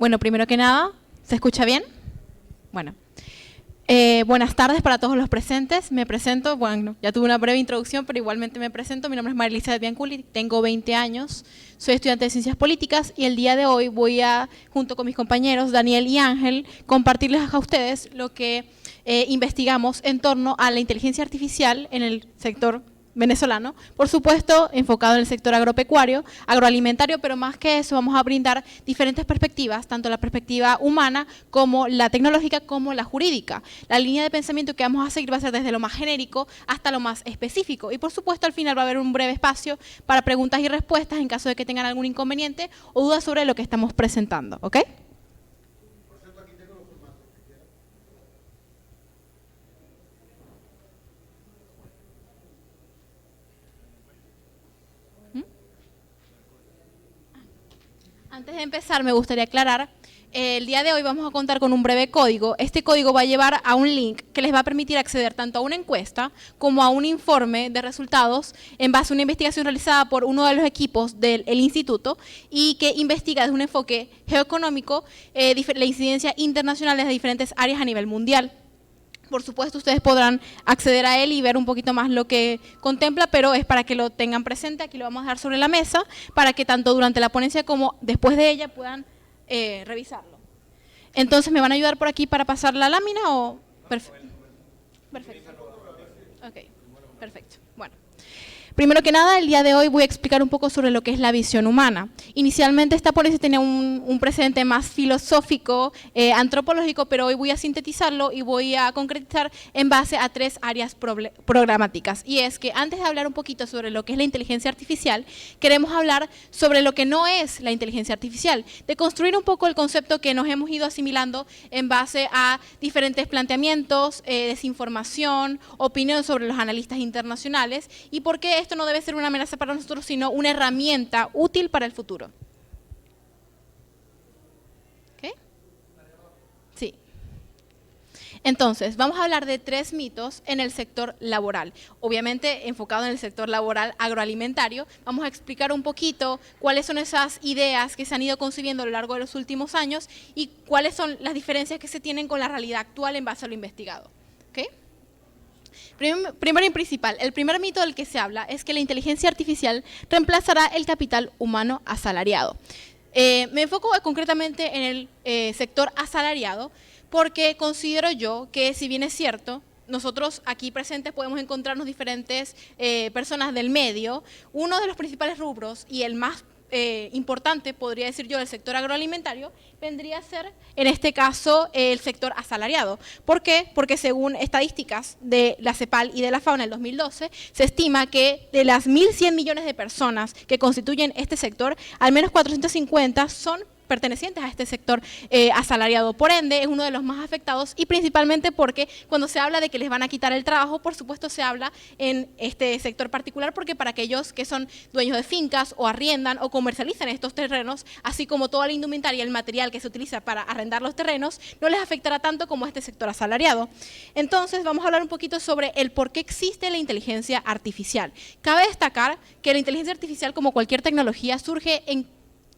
Bueno, primero que nada, ¿se escucha bien? Bueno, buenas tardes para todos los presentes. Me presento, bueno, ya tuve una breve introducción, pero igualmente me presento. Mi nombre es María Elizabeth Bianculi, tengo 20 años, soy estudiante de Ciencias Políticas y el día de hoy voy a, junto con mis compañeros Daniel y Ángel, compartirles a ustedes lo que investigamos en torno a la inteligencia artificial en el sector venezolano, por supuesto enfocado en el sector agropecuario, agroalimentario, pero más que eso vamos a brindar diferentes perspectivas, tanto la perspectiva humana como la tecnológica como la jurídica. La línea de pensamiento que vamos a seguir va a ser desde lo más genérico hasta lo más específico y por supuesto al final va a haber un breve espacio para preguntas y respuestas en caso de que tengan algún inconveniente o dudas sobre lo que estamos presentando, ¿ok? Antes de empezar, me gustaría aclarar, el día de hoy vamos a contar con un breve código. Este código va a llevar a un link que les va a permitir acceder tanto a una encuesta como a un informe de resultados en base a una investigación realizada por uno de los equipos del instituto y que investiga desde un enfoque geoeconómico la incidencia internacional de diferentes áreas a nivel mundial. Por supuesto, ustedes podrán acceder a él y ver un poquito más lo que contempla, pero es para que lo tengan presente. Aquí lo vamos a dejar sobre la mesa para que tanto durante la ponencia como después de ella puedan revisarlo. Entonces, ¿me van a ayudar por aquí para pasar la lámina o...? Perfecto. Ok, perfecto. Bueno. Primero que nada, el día de hoy voy a explicar un poco sobre lo que es la visión humana. Inicialmente esta ponencia tenía un precedente más filosófico, antropológico, pero hoy voy a sintetizarlo y voy a concretizar en base a 3 áreas programáticas. Y es que antes de hablar un poquito sobre lo que es la inteligencia artificial, queremos hablar sobre lo que no es la inteligencia artificial, de construir un poco el concepto que nos hemos ido asimilando en base a diferentes planteamientos, desinformación, opinión sobre los analistas internacionales y por qué esto no debe ser una amenaza para nosotros, sino una herramienta útil para el futuro. ¿Ok? Sí. Entonces, vamos a hablar de 3 mitos en el sector laboral. Obviamente, enfocado en el sector laboral agroalimentario, vamos a explicar un poquito cuáles son esas ideas que se han ido concibiendo a lo largo de los últimos años y cuáles son las diferencias que se tienen con la realidad actual en base a lo investigado. ¿Ok? Primero y principal, el primer mito del que se habla es que la inteligencia artificial reemplazará el capital humano asalariado. Me enfoco concretamente en el sector asalariado porque considero yo que, si bien es cierto, nosotros aquí presentes podemos encontrarnos diferentes personas del medio, uno de los principales rubros y el más importante, podría decir yo, del sector agroalimentario, vendría a ser, en este caso, el sector asalariado. ¿Por qué? Porque según estadísticas de la CEPAL y de la FAO en el 2012, se estima que de las 1.100 millones de personas que constituyen este sector, al menos 450 son pertenecientes a este sector asalariado. Por ende, es uno de los más afectados y principalmente porque cuando se habla de que les van a quitar el trabajo, por supuesto se habla en este sector particular porque para aquellos que son dueños de fincas o arriendan o comercializan estos terrenos, así como toda la indumentaria y el material que se utiliza para arrendar los terrenos, no les afectará tanto como este sector asalariado. Entonces, vamos a hablar un poquito sobre el por qué existe la inteligencia artificial. Cabe destacar que la inteligencia artificial, como cualquier tecnología, surge en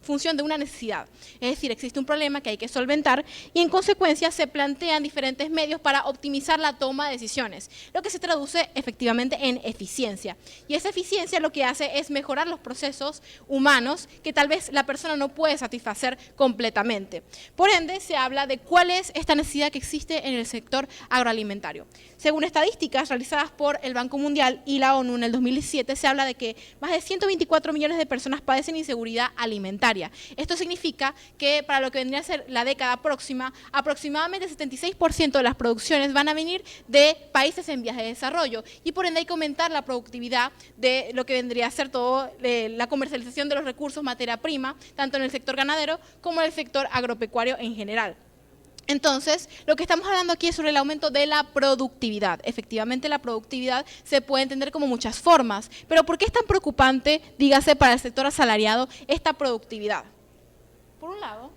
función de una necesidad, es decir, existe un problema que hay que solventar y en consecuencia se plantean diferentes medios para optimizar la toma de decisiones, lo que se traduce efectivamente en eficiencia. Y esa eficiencia lo que hace es mejorar los procesos humanos que tal vez la persona no puede satisfacer completamente. Por ende, se habla de cuál es esta necesidad que existe en el sector agroalimentario. Según estadísticas realizadas por el Banco Mundial y la ONU en el 2017, se habla de que más de 124 millones de personas padecen inseguridad alimentaria. Esto significa que para lo que vendría a ser la década próxima, aproximadamente el 76% de las producciones van a venir de países en vías de desarrollo y por ende hay que aumentar la productividad de lo que vendría a ser toda la comercialización de los recursos, materia prima, tanto en el sector ganadero como en el sector agropecuario en general. Entonces, lo que estamos hablando aquí es sobre el aumento de la productividad. Efectivamente, la productividad se puede entender como muchas formas, pero ¿por qué es tan preocupante, dígase, para el sector asalariado esta productividad? Por un lado,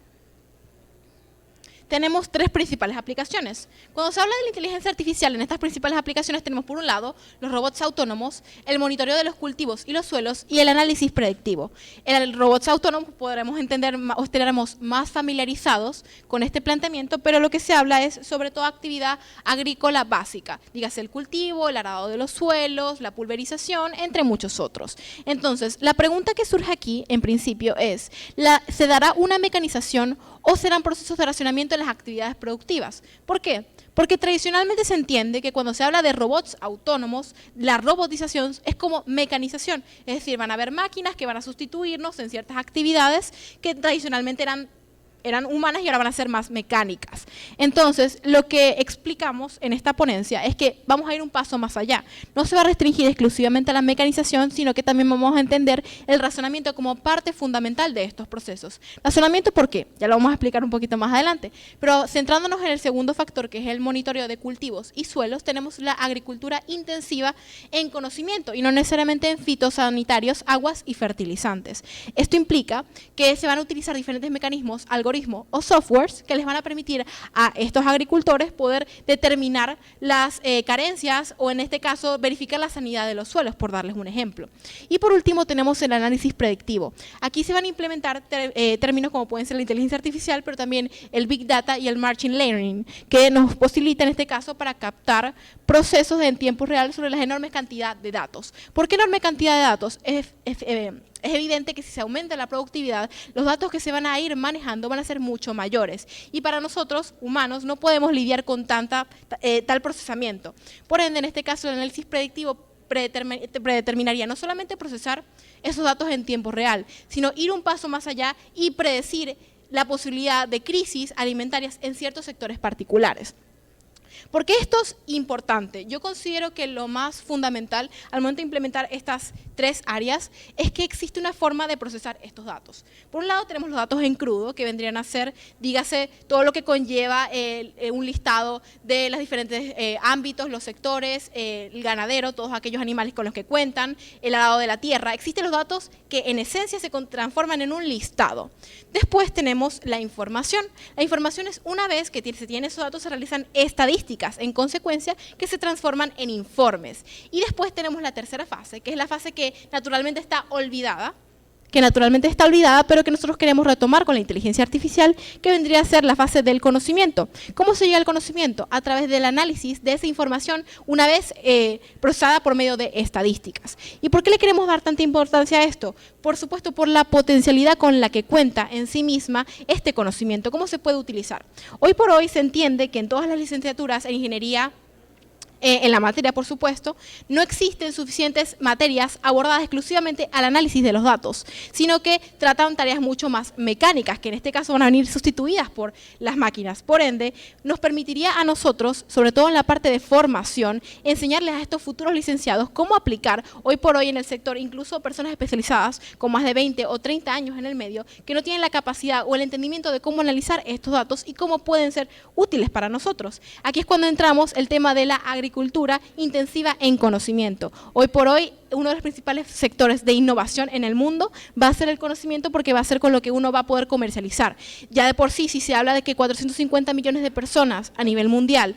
tenemos tres principales aplicaciones. Cuando se habla de la inteligencia artificial, en estas principales aplicaciones tenemos por un lado los robots autónomos, el monitoreo de los cultivos y los suelos y el análisis predictivo. En el robots autónomos podremos entender o estaremos más familiarizados con este planteamiento, pero lo que se habla es sobre todo actividad agrícola básica, dígase el cultivo, el arado de los suelos, la pulverización, entre muchos otros. Entonces, la pregunta que surge aquí, en principio, es, ¿se dará una mecanización o serán procesos de racionamiento en las actividades productivas? ¿Por qué? Porque tradicionalmente se entiende que cuando se habla de robots autónomos, la robotización es como mecanización, es decir, van a haber máquinas que van a sustituirnos en ciertas actividades que tradicionalmente eran humanas y ahora van a ser más mecánicas. Entonces, lo que explicamos en esta ponencia es que vamos a ir un paso más allá. No se va a restringir exclusivamente a la mecanización, sino que también vamos a entender el razonamiento como parte fundamental de estos procesos. ¿Razonamiento por qué? Ya lo vamos a explicar un poquito más adelante. Pero centrándonos en el segundo factor, que es el monitoreo de cultivos y suelos, tenemos la agricultura intensiva en conocimiento y no necesariamente en fitosanitarios, aguas y fertilizantes. Esto implica que se van a utilizar diferentes mecanismos, algoritmos o softwares que les van a permitir a estos agricultores poder determinar las carencias o en este caso verificar la sanidad de los suelos, por darles un ejemplo. Y por último tenemos el análisis predictivo. Aquí se van a implementar términos como pueden ser la inteligencia artificial, pero también el Big Data y el Machine Learning, que nos posibilita en este caso para captar procesos en tiempo real sobre la enorme cantidad de datos. ¿Por qué enorme cantidad de datos? Es evidente que si se aumenta la productividad, los datos que se van a ir manejando van a ser mucho mayores. Y para nosotros, humanos, no podemos lidiar con tal procesamiento. Por ende, en este caso, el análisis predictivo predeterminaría no solamente procesar esos datos en tiempo real, sino ir un paso más allá y predecir la posibilidad de crisis alimentarias en ciertos sectores particulares. ¿Por qué esto es importante? Yo considero que lo más fundamental al momento de implementar estas tres áreas es que existe una forma de procesar estos datos. Por un lado tenemos los datos en crudo, que vendrían a ser, dígase, todo lo que conlleva un listado de los diferentes ámbitos, los sectores, el ganadero, todos aquellos animales con los que cuentan, el arado de la tierra. Existen los datos que en esencia se transforman en un listado. Después tenemos la información. La información es una vez que se tienen esos datos, se realizan estadísticas, en consecuencia, que se transforman en informes. Y después tenemos la tercera fase, que es la fase que naturalmente está olvidada, pero que nosotros queremos retomar con la inteligencia artificial, que vendría a ser la fase del conocimiento. ¿Cómo se llega al conocimiento? A través del análisis de esa información una vez procesada por medio de estadísticas. ¿Y por qué le queremos dar tanta importancia a esto? Por supuesto, por la potencialidad con la que cuenta en sí misma este conocimiento. ¿Cómo se puede utilizar? Hoy por hoy se entiende que en todas las licenciaturas en ingeniería, en la materia, por supuesto, no existen suficientes materias abordadas exclusivamente al análisis de los datos, sino que tratan tareas mucho más mecánicas, que en este caso van a venir sustituidas por las máquinas. Por ende, nos permitiría a nosotros, sobre todo en la parte de formación, enseñarles a estos futuros licenciados cómo aplicar hoy por hoy en el sector, incluso personas especializadas con más de 20 o 30 años en el medio, que no tienen la capacidad o el entendimiento de cómo analizar estos datos y cómo pueden ser útiles para nosotros. Aquí es cuando entramos el tema de la agricultura intensiva en conocimiento. Hoy por hoy, uno de los principales sectores de innovación en el mundo va a ser el conocimiento, porque va a ser con lo que uno va a poder comercializar. Ya de por sí, si se habla de que 450 millones de personas a nivel mundial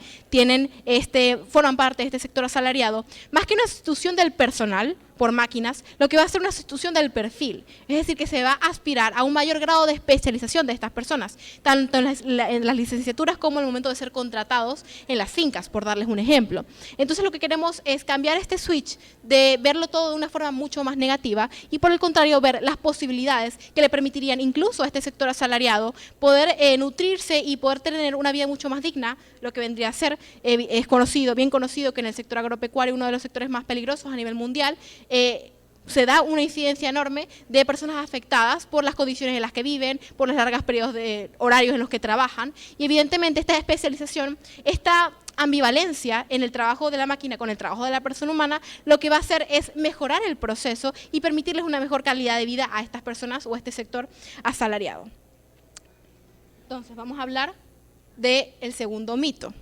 forman parte de este sector asalariado, más que una sustitución del personal por máquinas, lo que va a ser una sustitución del perfil, es decir, que se va a aspirar a un mayor grado de especialización de estas personas, tanto en las licenciaturas como en el momento de ser contratados en las fincas, por darles un ejemplo. Entonces lo que queremos es cambiar este switch de verlo todo de una forma mucho más negativa y por el contrario ver las posibilidades que le permitirían incluso a este sector asalariado poder nutrirse y poder tener una vida mucho más digna, lo que vendría a ser, es bien conocido que en el sector agropecuario, uno de los sectores más peligrosos a nivel mundial, se da una incidencia enorme de personas afectadas por las condiciones en las que viven, por los largos periodos de horarios en los que trabajan, y evidentemente esta especialización, esta ambivalencia en el trabajo de la máquina con el trabajo de la persona humana, lo que va a hacer es mejorar el proceso y permitirles una mejor calidad de vida a estas personas o a este sector asalariado. Entonces vamos a hablar del segundo mito.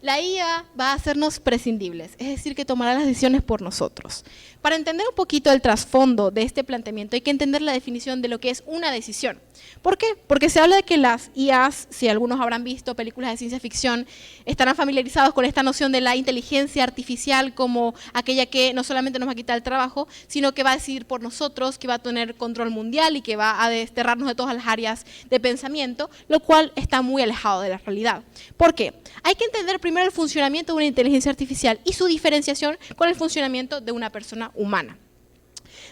La IA va a hacernos prescindibles, es decir, que tomará las decisiones por nosotros. Para entender un poquito el trasfondo de este planteamiento hay que entender la definición de lo que es una decisión. ¿Por qué? Porque se habla de que las IAs, si algunos habrán visto películas de ciencia ficción, estarán familiarizados con esta noción de la inteligencia artificial como aquella que no solamente nos va a quitar el trabajo, sino que va a decidir por nosotros, que va a tener control mundial y que va a desterrarnos de todas las áreas de pensamiento, lo cual está muy alejado de la realidad. ¿Por qué? Hay que entender primero el funcionamiento de una inteligencia artificial y su diferenciación con el funcionamiento de una persona humana.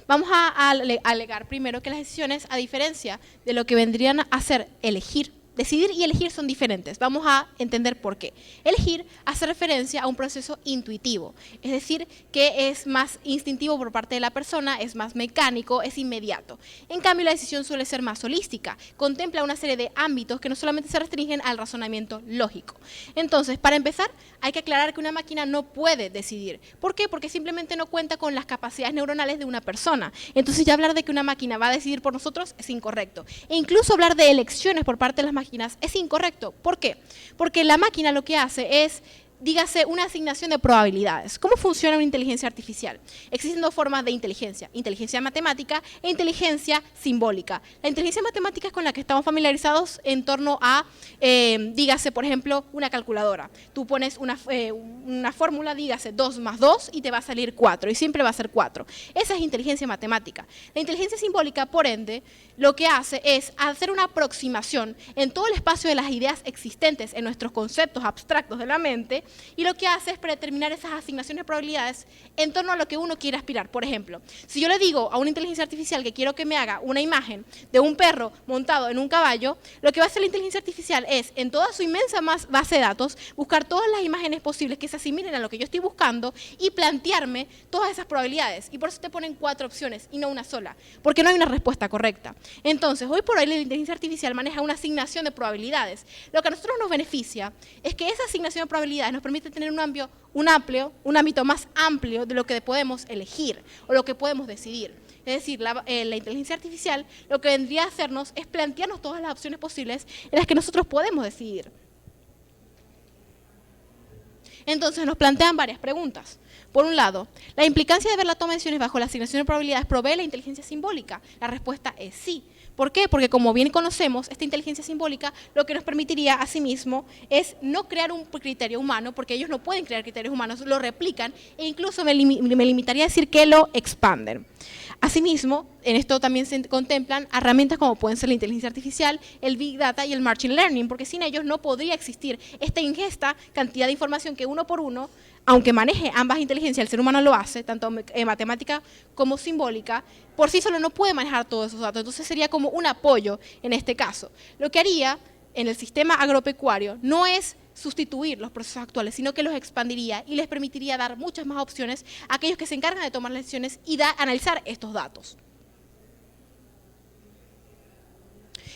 Vamos a alegar primero que las decisiones, a diferencia de lo que vendrían a ser elegir, decidir y elegir son diferentes. Vamos a entender por qué. Elegir hace referencia a un proceso intuitivo, es decir, que es más instintivo por parte de la persona, es más mecánico, es inmediato. En cambio, la decisión suele ser más holística, contempla una serie de ámbitos que no solamente se restringen al razonamiento lógico. Entonces, para empezar, hay que aclarar que una máquina no puede decidir. ¿Por qué? Porque simplemente no cuenta con las capacidades neuronales de una persona. Entonces, ya hablar de que una máquina va a decidir por nosotros es incorrecto. E incluso hablar de elecciones por parte de las máquinas es incorrecto. ¿Por qué? Porque la máquina lo que hace es, dígase, una asignación de probabilidades. ¿Cómo funciona una inteligencia artificial? Existen dos formas de inteligencia: inteligencia matemática e inteligencia simbólica. La inteligencia matemática es con la que estamos familiarizados en torno a, dígase, por ejemplo, una calculadora. Tú pones una fórmula, dígase 2 más 2 y te va a salir 4 y siempre va a ser 4. Esa es inteligencia matemática. La inteligencia simbólica, por ende, lo que hace es hacer una aproximación en todo el espacio de las ideas existentes en nuestros conceptos abstractos de la mente, y lo que hace es predeterminar esas asignaciones de probabilidades en torno a lo que uno quiere aspirar. Por ejemplo, si yo le digo a una inteligencia artificial que quiero que me haga una imagen de un perro montado en un caballo, lo que va a hacer la inteligencia artificial es, en toda su inmensa base de datos, buscar todas las imágenes posibles que se asimilen a lo que yo estoy buscando y plantearme todas esas probabilidades. Y por eso te ponen 4 opciones y no una sola, porque no hay una respuesta correcta. Entonces, hoy por hoy la inteligencia artificial maneja una asignación de probabilidades. Lo que a nosotros nos beneficia es que esa asignación de probabilidades nos permite tener un ámbito más amplio de lo que podemos elegir o lo que podemos decidir. Es decir, la inteligencia artificial lo que vendría a hacernos es plantearnos todas las opciones posibles en las que nosotros podemos decidir. Entonces nos plantean varias preguntas. Por un lado, ¿la implicancia de ver la toma de decisiones bajo la asignación de probabilidades provee la inteligencia simbólica? La respuesta es sí. ¿Por qué? Porque como bien conocemos, esta inteligencia simbólica lo que nos permitiría asimismo es no crear un criterio humano, porque ellos no pueden crear criterios humanos, lo replican e incluso me limitaría a decir que lo expanden. Asimismo, en esto también se contemplan herramientas como pueden ser la inteligencia artificial, el Big Data y el Machine Learning, porque sin ellos no podría existir esta ingesta cantidad de información que uno por uno, aunque maneje ambas inteligencias, el ser humano lo hace, tanto matemática como simbólica, por sí solo no puede manejar todos esos datos. Entonces sería como un apoyo en este caso. Lo que haría en el sistema agropecuario no es sustituir los procesos actuales, sino que los expandiría y les permitiría dar muchas más opciones a aquellos que se encargan de tomar las decisiones y analizar estos datos.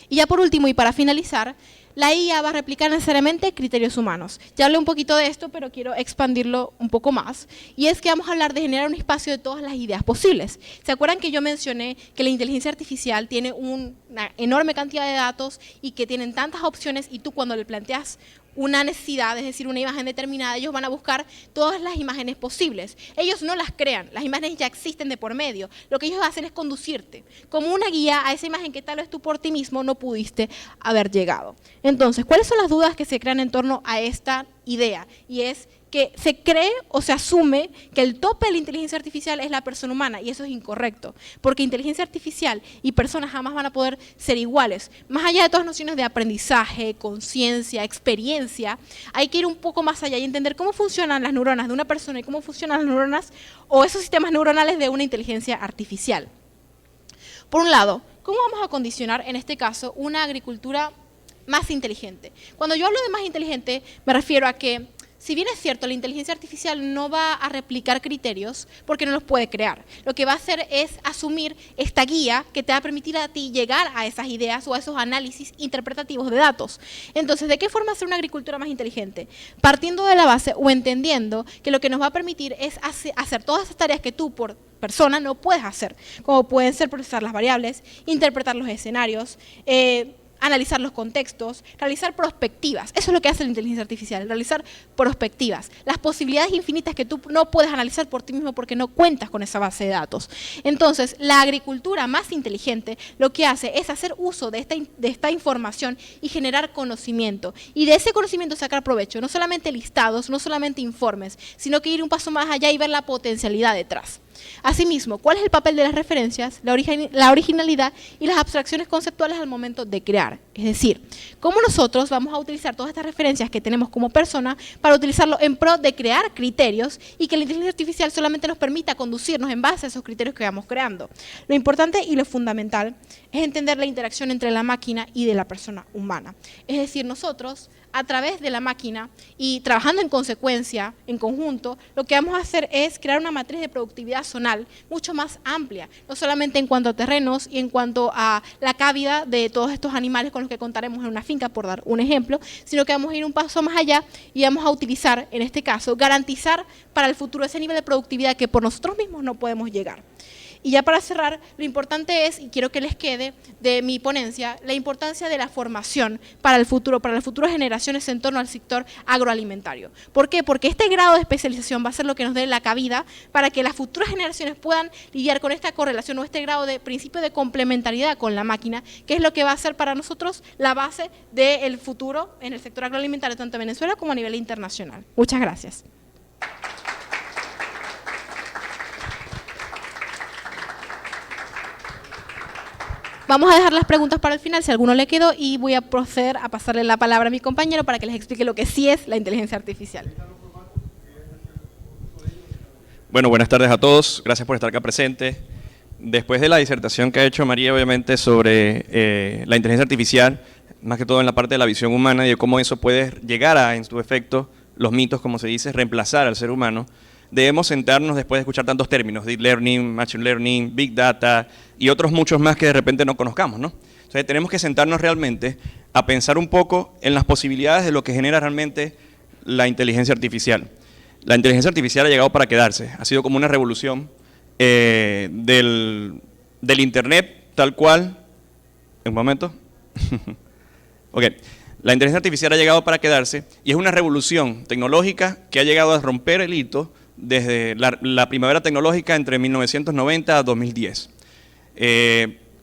Y ya por último y para finalizar, la IA va a replicar necesariamente criterios humanos. Ya hablé un poquito de esto, pero quiero expandirlo un poco más. Y es que vamos a hablar de generar un espacio de todas las ideas posibles. ¿Se acuerdan que yo mencioné que la inteligencia artificial tiene una enorme cantidad de datos y que tienen tantas opciones y tú cuando le planteas una necesidad, es decir, una imagen determinada, ellos van a buscar todas las imágenes posibles. Ellos no las crean, las imágenes ya existen de por medio. Lo que ellos hacen es conducirte como una guía a esa imagen que tal vez tú por ti mismo no pudiste haber llegado. Entonces, ¿cuáles son las dudas que se crean en torno a esta idea? Y es que se cree o se asume que el tope de la inteligencia artificial es la persona humana, y eso es incorrecto, porque inteligencia artificial y personas jamás van a poder ser iguales. Más allá de todas las nociones de aprendizaje, conciencia, experiencia, hay que ir un poco más allá y entender cómo funcionan las neuronas de una persona y cómo funcionan las neuronas o esos sistemas neuronales de una inteligencia artificial. Por un lado, ¿cómo vamos a condicionar en este caso una agricultura más inteligente? Cuando yo hablo de más inteligente, me refiero a que, si bien es cierto, la inteligencia artificial no va a replicar criterios porque no los puede crear. Lo que va a hacer es asumir esta guía que te va a permitir a ti llegar a esas ideas o a esos análisis interpretativos de datos. Entonces, ¿de qué forma hacer una agricultura más inteligente? Partiendo de la base o entendiendo que lo que nos va a permitir es hacer todas esas tareas que tú por persona no puedes hacer, como pueden ser procesar las variables, interpretar los escenarios, analizar los contextos, realizar prospectivas. Eso es lo que hace la inteligencia artificial, realizar prospectivas. Las posibilidades infinitas que tú no puedes analizar por ti mismo porque no cuentas con esa base de datos. Entonces, la agricultura más inteligente lo que hace es hacer uso de esta información y generar conocimiento. Y de ese conocimiento sacar provecho, no solamente listados, no solamente informes, sino que ir un paso más allá y ver la potencialidad detrás. Asimismo, ¿cuál es el papel de las referencias, la originalidad y las abstracciones conceptuales al momento de crear? Es decir, ¿cómo nosotros vamos a utilizar todas estas referencias que tenemos como persona para utilizarlo en pro de crear criterios y que la inteligencia artificial solamente nos permita conducirnos en base a esos criterios que vamos creando? Lo importante y lo fundamental es entender la interacción entre la máquina y de la persona humana. Es decir, nosotros, a través de la máquina y trabajando en consecuencia, en conjunto, lo que vamos a hacer es crear una matriz de productividad zonal mucho más amplia, no solamente en cuanto a terrenos y en cuanto a la cavidad de todos estos animales con los que contaremos en una finca, por dar un ejemplo, sino que vamos a ir un paso más allá y vamos a utilizar, en este caso, garantizar para el futuro ese nivel de productividad que por nosotros mismos no podemos llegar. Y ya para cerrar, lo importante es, y quiero que les quede de mi ponencia, la importancia de la formación para las futuras generaciones en torno al sector agroalimentario. ¿Por qué? Porque este grado de especialización va a ser lo que nos dé la cabida para que las futuras generaciones puedan lidiar con esta correlación o este grado de principio de complementariedad con la máquina, que es lo que va a ser para nosotros la base del futuro en el sector agroalimentario, tanto en Venezuela como a nivel internacional. Muchas gracias. Vamos a dejar las preguntas para el final, si a alguno le quedó, y voy a proceder a pasarle la palabra a mi compañero para que les explique lo que sí es la inteligencia artificial. Bueno, buenas tardes a todos. Gracias por estar acá presentes. Después de la disertación que ha hecho María, obviamente, sobre la inteligencia artificial, más que todo en la parte de la visión humana y de cómo eso puede llegar a, en su efecto, los mitos, como se dice, reemplazar al ser humano, debemos sentarnos después de escuchar tantos términos, deep learning, machine learning, big data y otros muchos más que de repente no conozcamos, ¿no? Entonces tenemos que sentarnos realmente a pensar un poco en las posibilidades de lo que genera realmente la inteligencia artificial. La inteligencia artificial ha llegado para quedarse, ha sido como una revolución del internet tal cual. Un momento. Ok. La inteligencia artificial ha llegado para quedarse y es una revolución tecnológica que ha llegado a romper el hito desde la primavera tecnológica entre 1990 a 2010.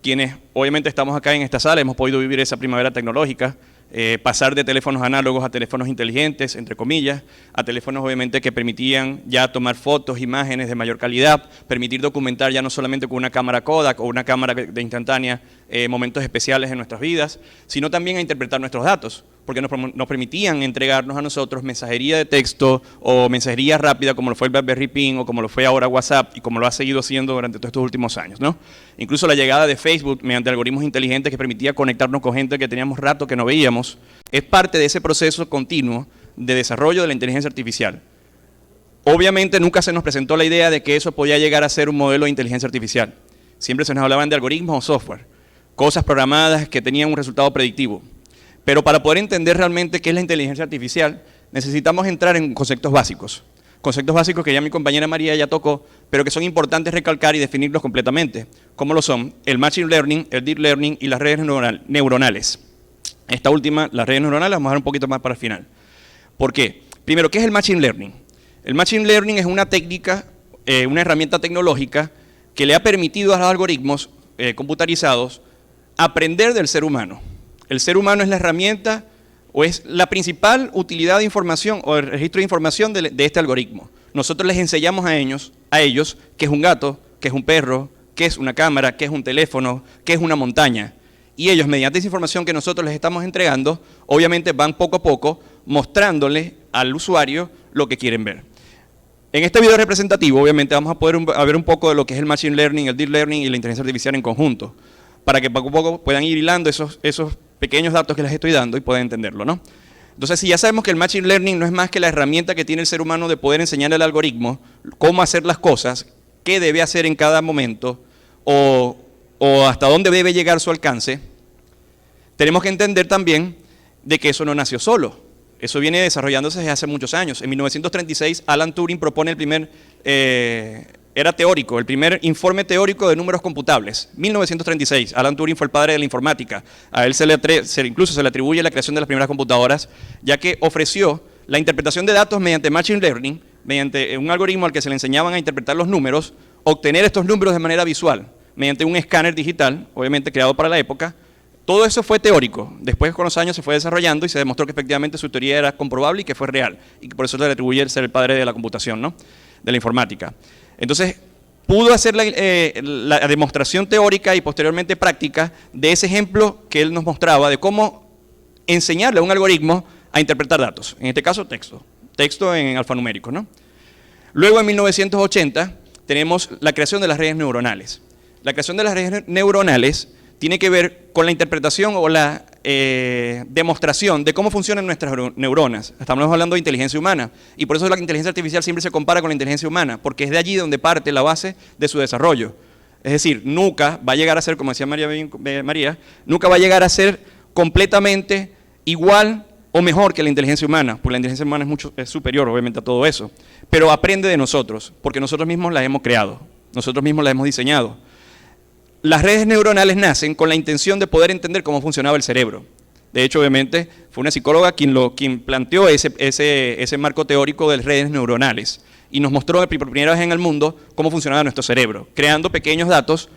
Quienes obviamente estamos acá en esta sala hemos podido vivir esa primavera tecnológica, pasar de teléfonos análogos a teléfonos inteligentes, entre comillas, a teléfonos obviamente que permitían ya tomar fotos, imágenes de mayor calidad, permitir documentar ya no solamente con una cámara Kodak o una cámara de instantánea momentos especiales en nuestras vidas, sino también a interpretar nuestros datos, porque nos permitían entregarnos a nosotros mensajería de texto o mensajería rápida como lo fue el BlackBerry Ping o como lo fue ahora WhatsApp y como lo ha seguido haciendo durante todos estos últimos años, ¿no? Incluso la llegada de Facebook mediante algoritmos inteligentes que permitía conectarnos con gente que teníamos rato que no veíamos, es parte de ese proceso continuo de desarrollo de la inteligencia artificial. Obviamente nunca se nos presentó la idea de que eso podía llegar a ser un modelo de inteligencia artificial. Siempre se nos hablaban de algoritmos o software, cosas programadas que tenían un resultado predictivo. Pero para poder entender realmente qué es la inteligencia artificial, necesitamos entrar en conceptos básicos que ya mi compañera María ya tocó, pero que son importantes recalcar y definirlos completamente, como lo son el machine learning, el deep learning y las redes neuronales. Esta última, las redes neuronales, las vamos a dejar un poquito más para el final. ¿Por qué? Primero, ¿qué es el machine learning? El machine learning es una técnica, una herramienta tecnológica que le ha permitido a los algoritmos computarizados aprender del ser humano. El ser humano es la herramienta o es la principal utilidad de información o el registro de información de este algoritmo. Nosotros les enseñamos a ellos qué es un gato, qué es un perro, qué es una cámara, qué es un teléfono, qué es una montaña. Y ellos, mediante esa información que nosotros les estamos entregando, obviamente van poco a poco mostrándole al usuario lo que quieren ver. En este video representativo, obviamente, vamos a poder ver un poco de lo que es el machine learning, el deep learning y la inteligencia artificial en conjunto, para que poco a poco puedan ir hilando esos pequeños datos que les estoy dando y puedan entenderlo, ¿no? Entonces, si ya sabemos que el machine learning no es más que la herramienta que tiene el ser humano de poder enseñarle al algoritmo cómo hacer las cosas, qué debe hacer en cada momento o hasta dónde debe llegar su alcance, tenemos que entender también de que eso no nació solo. Eso viene desarrollándose desde hace muchos años. En 1936, Alan Turing propone el primer era teórico, el primer informe teórico de números computables, 1936. Alan Turing fue el padre de la informática. A él incluso se le atribuye la creación de las primeras computadoras, ya que ofreció la interpretación de datos mediante machine learning, mediante un algoritmo al que se le enseñaban a interpretar los números, obtener estos números de manera visual, mediante un escáner digital, obviamente creado para la época. Todo eso fue teórico. Después, con los años, se fue desarrollando y se demostró que efectivamente su teoría era comprobable y que fue real. Y que por eso se le atribuye el ser el padre de la computación, ¿no? De la informática. Entonces, pudo hacer la demostración teórica y posteriormente práctica de ese ejemplo que él nos mostraba de cómo enseñarle a un algoritmo a interpretar datos. En este caso, texto en alfanumérico, ¿no? Luego, en 1980, tenemos la creación de las redes neuronales. La creación de las redes neuronales tiene que ver con la interpretación o la demostración de cómo funcionan nuestras neuronas. Estamos hablando de inteligencia humana y por eso la inteligencia artificial siempre se compara con la inteligencia humana, porque es de allí donde parte la base de su desarrollo. Es decir, nunca va a llegar a ser, como decía María, nunca va a llegar a ser completamente igual o mejor que la inteligencia humana, porque la inteligencia humana es superior obviamente a todo eso, pero aprende de nosotros, porque nosotros mismos la hemos creado, nosotros mismos la hemos diseñado. Las redes neuronales nacen con la intención de poder entender cómo funcionaba el cerebro. De hecho, obviamente, fue una psicóloga quien planteó ese marco teórico de las redes neuronales y nos mostró por primera vez en el mundo cómo funcionaba nuestro cerebro, creando pequeños datos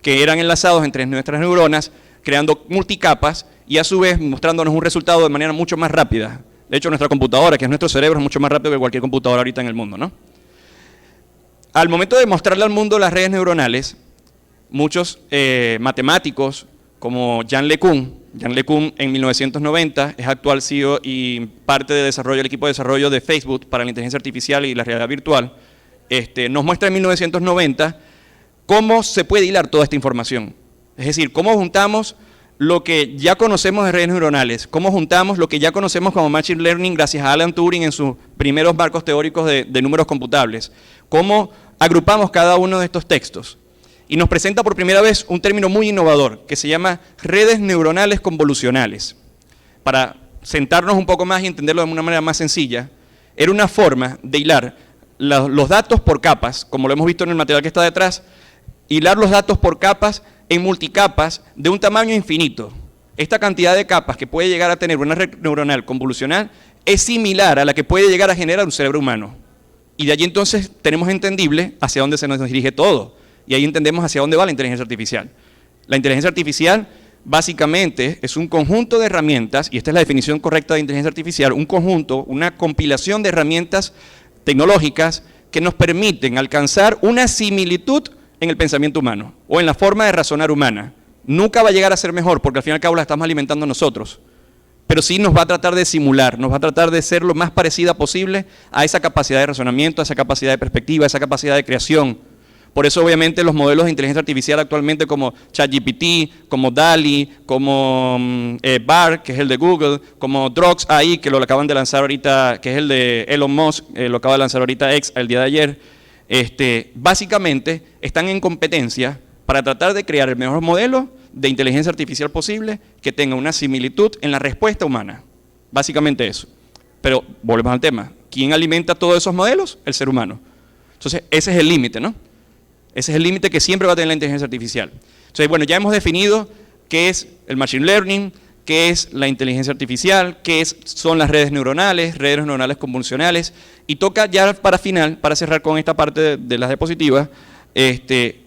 que eran enlazados entre nuestras neuronas, creando multicapas y a su vez mostrándonos un resultado de manera mucho más rápida. De hecho, nuestra computadora, que es nuestro cerebro, es mucho más rápido que cualquier computadora ahorita en el mundo, ¿no? Al momento de mostrarle al mundo las redes neuronales, muchos matemáticos como Yann LeCun en 1990 es actual CEO y parte de desarrollo del equipo de desarrollo de Facebook para la inteligencia artificial y la realidad virtual, nos muestra en 1990 cómo se puede hilar toda esta información. Es decir, cómo juntamos lo que ya conocemos de redes neuronales, cómo juntamos lo que ya conocemos como Machine Learning gracias a Alan Turing en sus primeros marcos teóricos de números computables, cómo agrupamos cada uno de estos textos. Y nos presenta por primera vez un término muy innovador que se llama redes neuronales convolucionales. Para sentarnos un poco más y entenderlo de una manera más sencilla, era una forma de hilar los datos por capas, como lo hemos visto en el material que está detrás, hilar los datos por capas en multicapas de un tamaño infinito. Esta cantidad de capas que puede llegar a tener una red neuronal convolucional es similar a la que puede llegar a generar un cerebro humano. Y de allí entonces tenemos entendible hacia dónde se nos dirige todo. Y ahí entendemos hacia dónde va la inteligencia artificial. La inteligencia artificial básicamente es un conjunto de herramientas, y esta es la definición correcta de inteligencia artificial, un conjunto, una compilación de herramientas tecnológicas que nos permiten alcanzar una similitud en el pensamiento humano o en la forma de razonar humana. Nunca va a llegar a ser mejor porque al fin y al cabo la estamos alimentando nosotros, pero sí nos va a tratar de simular, nos va a tratar de ser lo más parecida posible a esa capacidad de razonamiento, a esa capacidad de perspectiva, a esa capacidad de creación. Por eso obviamente los modelos de inteligencia artificial actualmente como ChatGPT, como DALL-E, como BARD, que es el de Google, como Drox AI, que lo acaban de lanzar ahorita, que es el de Elon Musk, lo acaba de lanzar ahorita X el día de ayer, básicamente están en competencia para tratar de crear el mejor modelo de inteligencia artificial posible que tenga una similitud en la respuesta humana. Básicamente eso. Pero volvemos al tema. ¿Quién alimenta todos esos modelos? El ser humano. Entonces, ese es el límite, ¿no? Ese es el límite que siempre va a tener la inteligencia artificial. Entonces, bueno, ya hemos definido qué es el Machine Learning, qué es la inteligencia artificial, son las redes neuronales convolucionales, y toca ya para cerrar con esta parte de las diapositivas,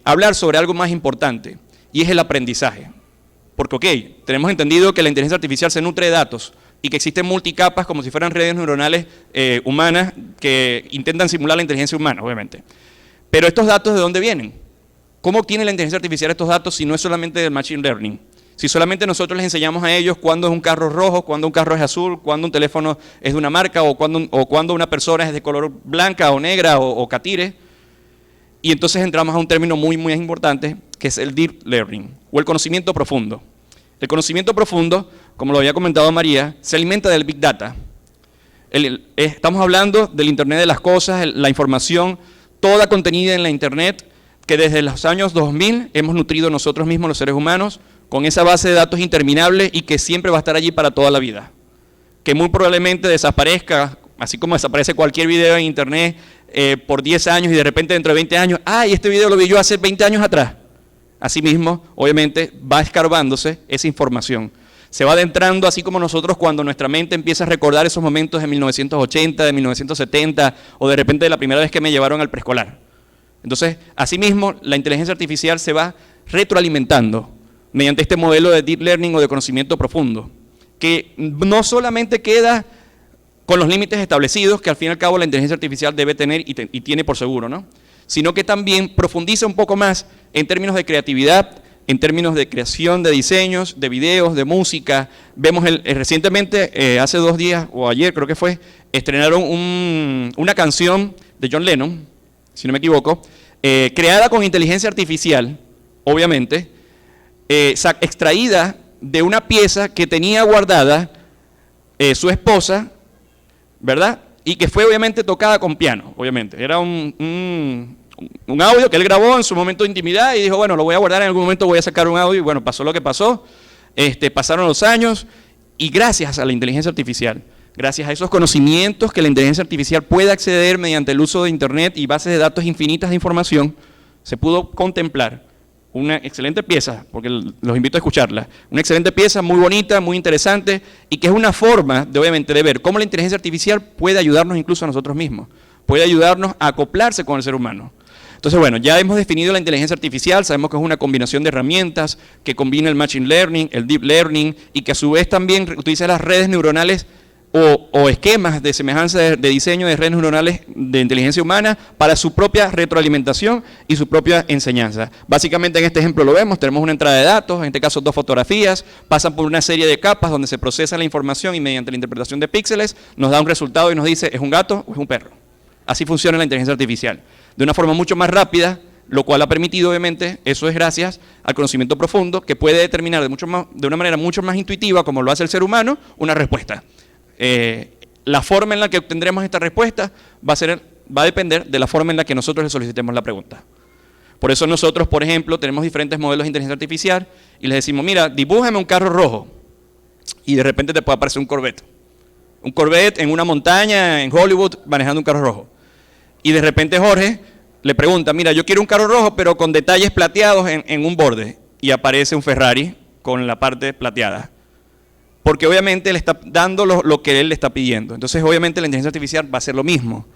hablar sobre algo más importante, y es el aprendizaje. Porque, ok, tenemos entendido que la inteligencia artificial se nutre de datos, y que existen multicapas como si fueran redes neuronales humanas que intentan simular la inteligencia humana, obviamente. Pero estos datos, ¿de dónde vienen? ¿Cómo obtiene la inteligencia artificial estos datos si no es solamente del Machine Learning? Si solamente nosotros les enseñamos a ellos cuándo es un carro rojo, cuándo un carro es azul, cuándo un teléfono es de una marca o cuándo una persona es de color blanca o negra o catire. Y entonces entramos a un término muy, muy importante que es el Deep Learning o el conocimiento profundo. El conocimiento profundo, como lo había comentado María, se alimenta del Big Data. Estamos hablando del Internet de las cosas, la información toda contenida en la Internet, que desde los años 2000 hemos nutrido nosotros mismos, los seres humanos, con esa base de datos interminable y que siempre va a estar allí para toda la vida. Que muy probablemente desaparezca Así como desaparece cualquier video en internet por 10 años y de repente dentro de 20 años, ¡ay, este video lo vi yo hace 20 años atrás! Asimismo, obviamente, va escarbándose esa información. Se va adentrando así como nosotros cuando nuestra mente empieza a recordar esos momentos de 1980, de 1970 o de repente de la primera vez que me llevaron al preescolar. Entonces, asimismo, la inteligencia artificial se va retroalimentando mediante este modelo de deep learning o de conocimiento profundo, que no solamente queda con los límites establecidos que al fin y al cabo la inteligencia artificial debe tener y tiene por seguro, ¿no? Sino que también profundiza un poco más en términos de creatividad, en términos de creación de diseños, de videos, de música. Vemos recientemente, hace 2 días, o ayer creo que fue, estrenaron una canción de John Lennon, si no me equivoco, creada con inteligencia artificial, obviamente, extraída de una pieza que tenía guardada su esposa, ¿verdad? Y que fue obviamente tocada con piano, obviamente. Era un audio que él grabó en su momento de intimidad y dijo, bueno, lo voy a guardar, en algún momento voy a sacar un audio, y bueno, pasó lo que pasó, pasaron los años, y gracias a la inteligencia artificial, gracias a esos conocimientos que la inteligencia artificial puede acceder mediante el uso de internet y bases de datos infinitas de información, se pudo contemplar una excelente pieza, porque los invito a escucharla, una excelente pieza, muy bonita, muy interesante, y que es una forma, obviamente, de ver cómo la inteligencia artificial puede ayudarnos incluso a nosotros mismos, puede ayudarnos a acoplarse con el ser humano. Entonces, bueno, ya hemos definido la inteligencia artificial, sabemos que es una combinación de herramientas que combina el machine learning, el deep learning, y que a su vez también utiliza las redes neuronales o esquemas de semejanza de diseño de redes neuronales de inteligencia humana para su propia retroalimentación y su propia enseñanza. Básicamente en este ejemplo lo vemos, tenemos una entrada de datos, en este caso 2 fotografías, pasan por una serie de capas donde se procesa la información y mediante la interpretación de píxeles nos da un resultado y nos dice, ¿es un gato o es un perro? Así funciona la inteligencia artificial, de una forma mucho más rápida, lo cual ha permitido, obviamente, eso es gracias al conocimiento profundo, que puede determinar de una manera mucho más intuitiva, como lo hace el ser humano, una respuesta. La forma en la que obtendremos esta respuesta va a depender de la forma en la que nosotros le solicitemos la pregunta. Por eso nosotros, por ejemplo, tenemos diferentes modelos de inteligencia artificial y les decimos, mira, dibújame un carro rojo, y de repente te puede aparecer un Corvette. Un Corvette en una montaña, en Hollywood, manejando un carro rojo. Y de repente Jorge le pregunta, mira, yo quiero un carro rojo, pero con detalles plateados en un borde. Y aparece un Ferrari con la parte plateada. Porque obviamente le está dando lo que él le está pidiendo. Entonces, obviamente, la inteligencia artificial va a hacer lo mismo.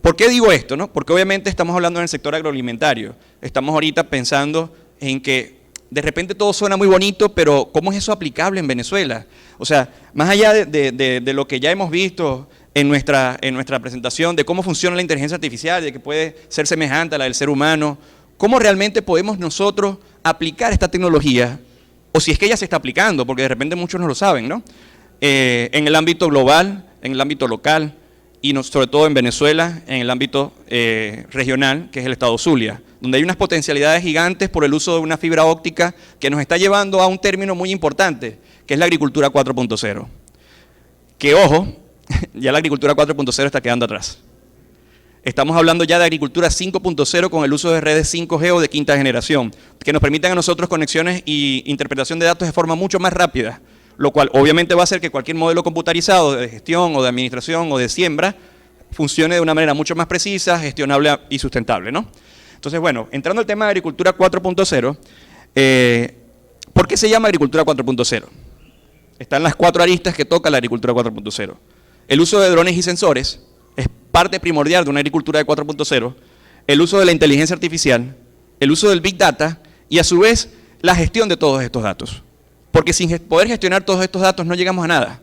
¿Por qué digo esto, no? Porque obviamente estamos hablando en el sector agroalimentario. Estamos ahorita pensando en que de repente todo suena muy bonito, pero ¿cómo es eso aplicable en Venezuela? O sea, más allá de lo que ya hemos visto en nuestra presentación, de cómo funciona la inteligencia artificial, de que puede ser semejante a la del ser humano, ¿cómo realmente podemos nosotros aplicar esta tecnología? O si es que ya se está aplicando, porque de repente muchos no lo saben, ¿no? En el ámbito global, en el ámbito local, y sobre todo en Venezuela, en el ámbito regional, que es el estado Zulia, donde hay unas potencialidades gigantes por el uso de una fibra óptica que nos está llevando a un término muy importante, que es la agricultura 4.0. Que, ojo, ya la agricultura 4.0 está quedando atrás. Estamos hablando ya de agricultura 5.0 con el uso de redes 5G o de quinta generación, que nos permitan a nosotros conexiones y interpretación de datos de forma mucho más rápida, lo cual obviamente va a hacer que cualquier modelo computarizado de gestión o de administración o de siembra funcione de una manera mucho más precisa, gestionable y sustentable, ¿no? Entonces, bueno, entrando al tema de agricultura 4.0, ¿por qué se llama agricultura 4.0? Están las 4 aristas que toca la agricultura 4.0. El uso de drones y sensores es parte primordial de una agricultura de 4.0, el uso de la inteligencia artificial, el uso del Big Data y a su vez la gestión de todos estos datos. Porque sin poder gestionar todos estos datos no llegamos a nada.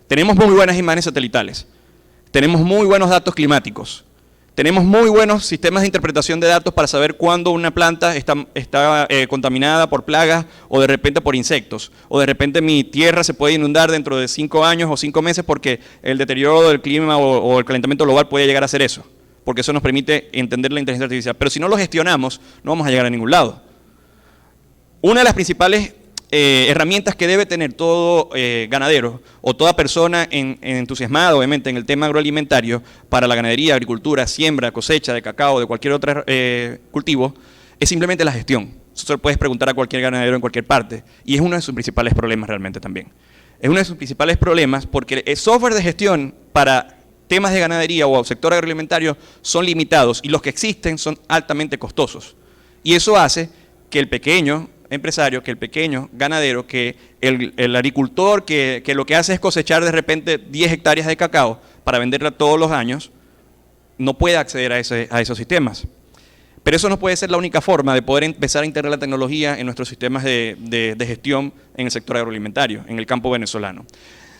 Tenemos muy buenas imágenes satelitales, tenemos muy buenos datos climáticos, tenemos muy buenos sistemas de interpretación de datos para saber cuándo una planta está contaminada por plagas o de repente por insectos, o de repente mi tierra se puede inundar dentro de 5 años o 5 meses porque el deterioro del clima o el calentamiento global puede llegar a hacer eso, porque eso nos permite entender la inteligencia artificial. Pero si no lo gestionamos, no vamos a llegar a ningún lado. Una de las principales herramientas que debe tener todo ganadero o toda persona entusiasmada, obviamente, en el tema agroalimentario para la ganadería, agricultura, siembra, cosecha de cacao, de cualquier otro cultivo, es simplemente la gestión. Eso se lo puedes preguntar a cualquier ganadero en cualquier parte y es uno de sus principales problemas realmente también. Es uno de sus principales problemas porque el software de gestión para temas de ganadería o sector agroalimentario son limitados y los que existen son altamente costosos. Y eso hace que el pequeño empresario, que el pequeño ganadero, que el agricultor que lo que hace es cosechar de repente 10 hectáreas de cacao para venderla todos los años, no pueda acceder a esos sistemas. Pero eso no puede ser la única forma de poder empezar a integrar la tecnología en nuestros sistemas de gestión en el sector agroalimentario, en el campo venezolano.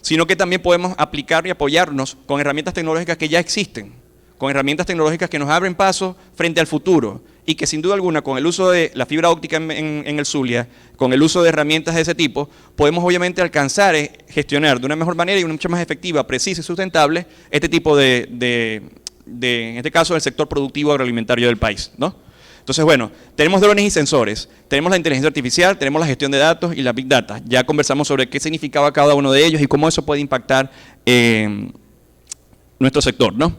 Sino que también podemos aplicar y apoyarnos con herramientas tecnológicas que ya existen, con herramientas tecnológicas que nos abren paso frente al futuro y que sin duda alguna con el uso de la fibra óptica en el Zulia, con el uso de herramientas de ese tipo, podemos obviamente alcanzar y gestionar de una mejor manera y una mucho más efectiva, precisa y sustentable este tipo en este caso, del sector productivo agroalimentario del país, ¿no? Entonces, bueno, tenemos drones y sensores, tenemos la inteligencia artificial, tenemos la gestión de datos y la Big Data. Ya conversamos sobre qué significaba cada uno de ellos y cómo eso puede impactar nuestro sector, ¿no?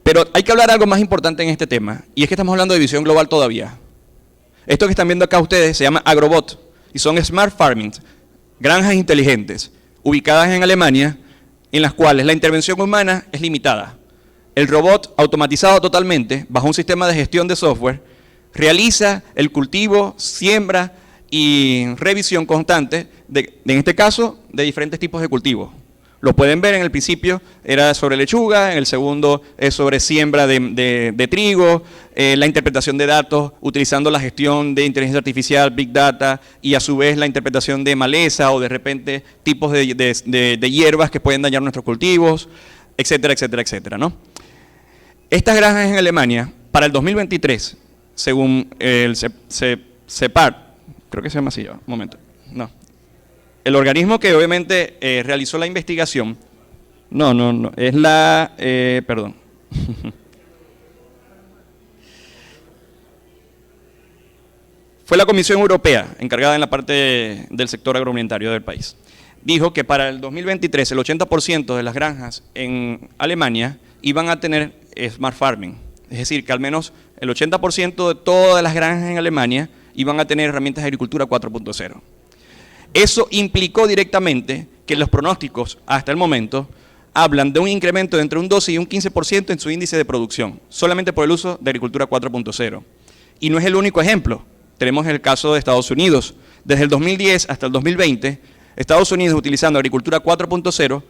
Pero hay que hablar algo más importante en este tema, y es que estamos hablando de visión global todavía. Esto que están viendo acá ustedes se llama Agrobot, y son Smart Farming, granjas inteligentes, ubicadas en Alemania, en las cuales la intervención humana es limitada. El robot, automatizado totalmente, bajo un sistema de gestión de software, realiza el cultivo, siembra y revisión constante, en este caso, de diferentes tipos de cultivos. Lo pueden ver en el principio, era sobre lechuga, en el segundo es sobre siembra de trigo, la interpretación de datos utilizando la gestión de inteligencia artificial, Big Data, y a su vez la interpretación de maleza o de repente tipos de hierbas que pueden dañar nuestros cultivos, etcétera, etcétera, etcétera, ¿no? Estas granjas en Alemania, para el 2023, según el CEPAR, creo que se llama así, un momento, no. El organismo que obviamente realizó la investigación, no, es la, perdón. Fue la Comisión Europea, encargada en la parte del sector agroalimentario del país. Dijo que para el 2023 el 80% de las granjas en Alemania iban a tener Smart Farming. Es decir, que al menos el 80% de todas las granjas en Alemania iban a tener herramientas de agricultura 4.0. Eso implicó directamente que los pronósticos hasta el momento hablan de un incremento de entre un 12 y un 15% en su índice de producción, solamente por el uso de agricultura 4.0. Y no es el único ejemplo. Tenemos el caso de Estados Unidos. Desde el 2010 hasta el 2020, Estados Unidos, utilizando agricultura 4.0,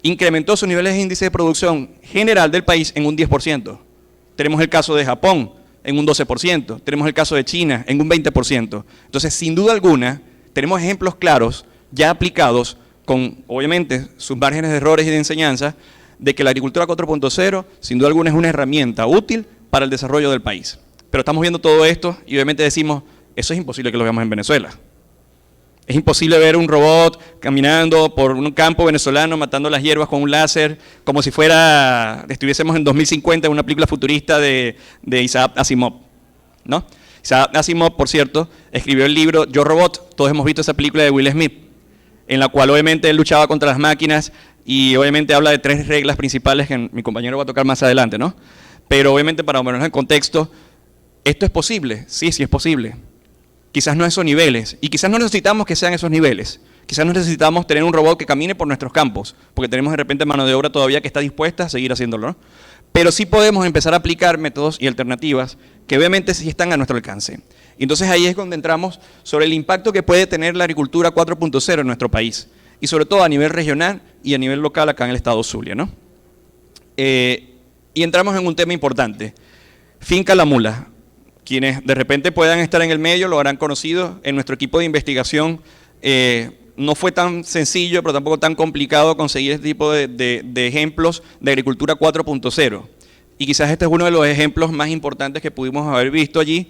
incrementó sus niveles de índice de producción general del país en un 10%. Tenemos el caso de Japón en un 12%. Tenemos el caso de China en un 20%. Entonces, sin duda alguna, tenemos ejemplos claros, ya aplicados, con obviamente sus márgenes de errores y de enseñanza, de que la agricultura 4.0 sin duda alguna es una herramienta útil para el desarrollo del país. Pero estamos viendo todo esto y obviamente decimos, eso es imposible que lo veamos en Venezuela. Es imposible ver un robot caminando por un campo venezolano matando las hierbas con un láser, como si estuviésemos en 2050 en una película futurista de Isaac Asimov, ¿no? Isaac Asimov, por cierto, escribió el libro Yo Robot. Todos hemos visto esa película de Will Smith, en la cual obviamente él luchaba contra las máquinas y obviamente habla de 3 reglas principales que mi compañero va a tocar más adelante, ¿no? Pero obviamente para ponernos en contexto, ¿esto es posible? Sí es posible. Quizás no a esos niveles, y quizás no necesitamos que sean esos niveles. Quizás no necesitamos tener un robot que camine por nuestros campos, porque tenemos de repente mano de obra todavía que está dispuesta a seguir haciéndolo, ¿no? Pero sí podemos empezar a aplicar métodos y alternativas que obviamente sí están a nuestro alcance. Y entonces ahí es donde entramos sobre el impacto que puede tener la agricultura 4.0 en nuestro país, y sobre todo a nivel regional y a nivel local acá en el estado Zulia, ¿no? Y entramos en un tema importante, Finca La Mula. Quienes de repente puedan estar en el medio lo habrán conocido. En nuestro equipo de investigación no fue tan sencillo, pero tampoco tan complicado conseguir este tipo de ejemplos de agricultura 4.0. Y quizás este es uno de los ejemplos más importantes que pudimos haber visto allí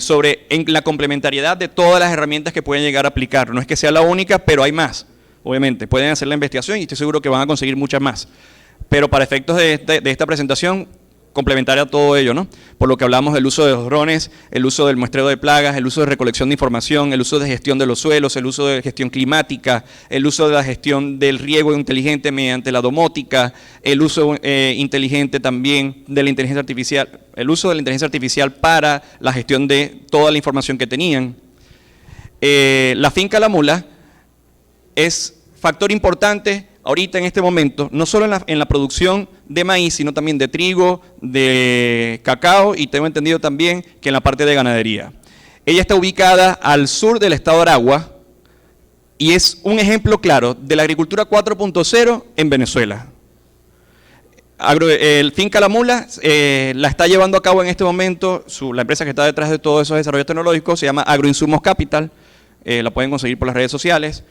sobre la complementariedad de todas las herramientas que pueden llegar a aplicar. No es que sea la única, pero hay más, obviamente. Pueden hacer la investigación y estoy seguro que van a conseguir muchas más. Pero para efectos de esta presentación, complementaria a todo ello, ¿no? Por lo que hablamos del uso de los drones, el uso del muestreo de plagas, el uso de recolección de información, el uso de gestión de los suelos, el uso de gestión climática, el uso de la gestión del riego inteligente mediante la domótica, el uso inteligente también de la inteligencia artificial, el uso de la inteligencia artificial para la gestión de toda la información que tenían. La finca La Mula es factor importante ahorita en este momento, no solo en la producción de maíz, sino también de trigo, de cacao y tengo entendido también que en la parte de ganadería. Ella está ubicada al sur del estado de Aragua y es un ejemplo claro de la agricultura 4.0 en Venezuela. El Finca La Mula la está llevando a cabo en este momento, la empresa que está detrás de todos esos desarrollos tecnológicos se llama Agroinsumos Capital, la pueden conseguir por las redes sociales.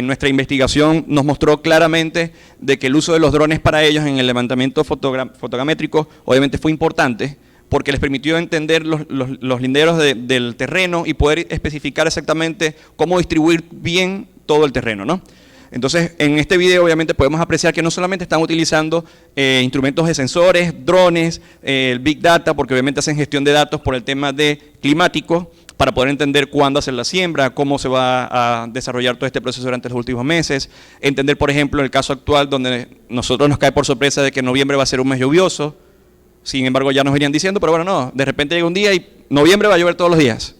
Nuestra investigación nos mostró claramente de que el uso de los drones para ellos en el levantamiento fotogramétrico obviamente fue importante porque les permitió entender los linderos del terreno y poder especificar exactamente cómo distribuir bien todo el terreno, ¿no? Entonces, en este video obviamente podemos apreciar que no solamente están utilizando instrumentos de sensores, drones, el Big Data, porque obviamente hacen gestión de datos por el tema de climático, para poder entender cuándo hacer la siembra, cómo se va a desarrollar todo este proceso durante los últimos meses, entender, por ejemplo, el caso actual donde nosotros nos cae por sorpresa de que noviembre va a ser un mes lluvioso, sin embargo ya nos venían diciendo, pero bueno, no, de repente llega un día y noviembre va a llover todos los días.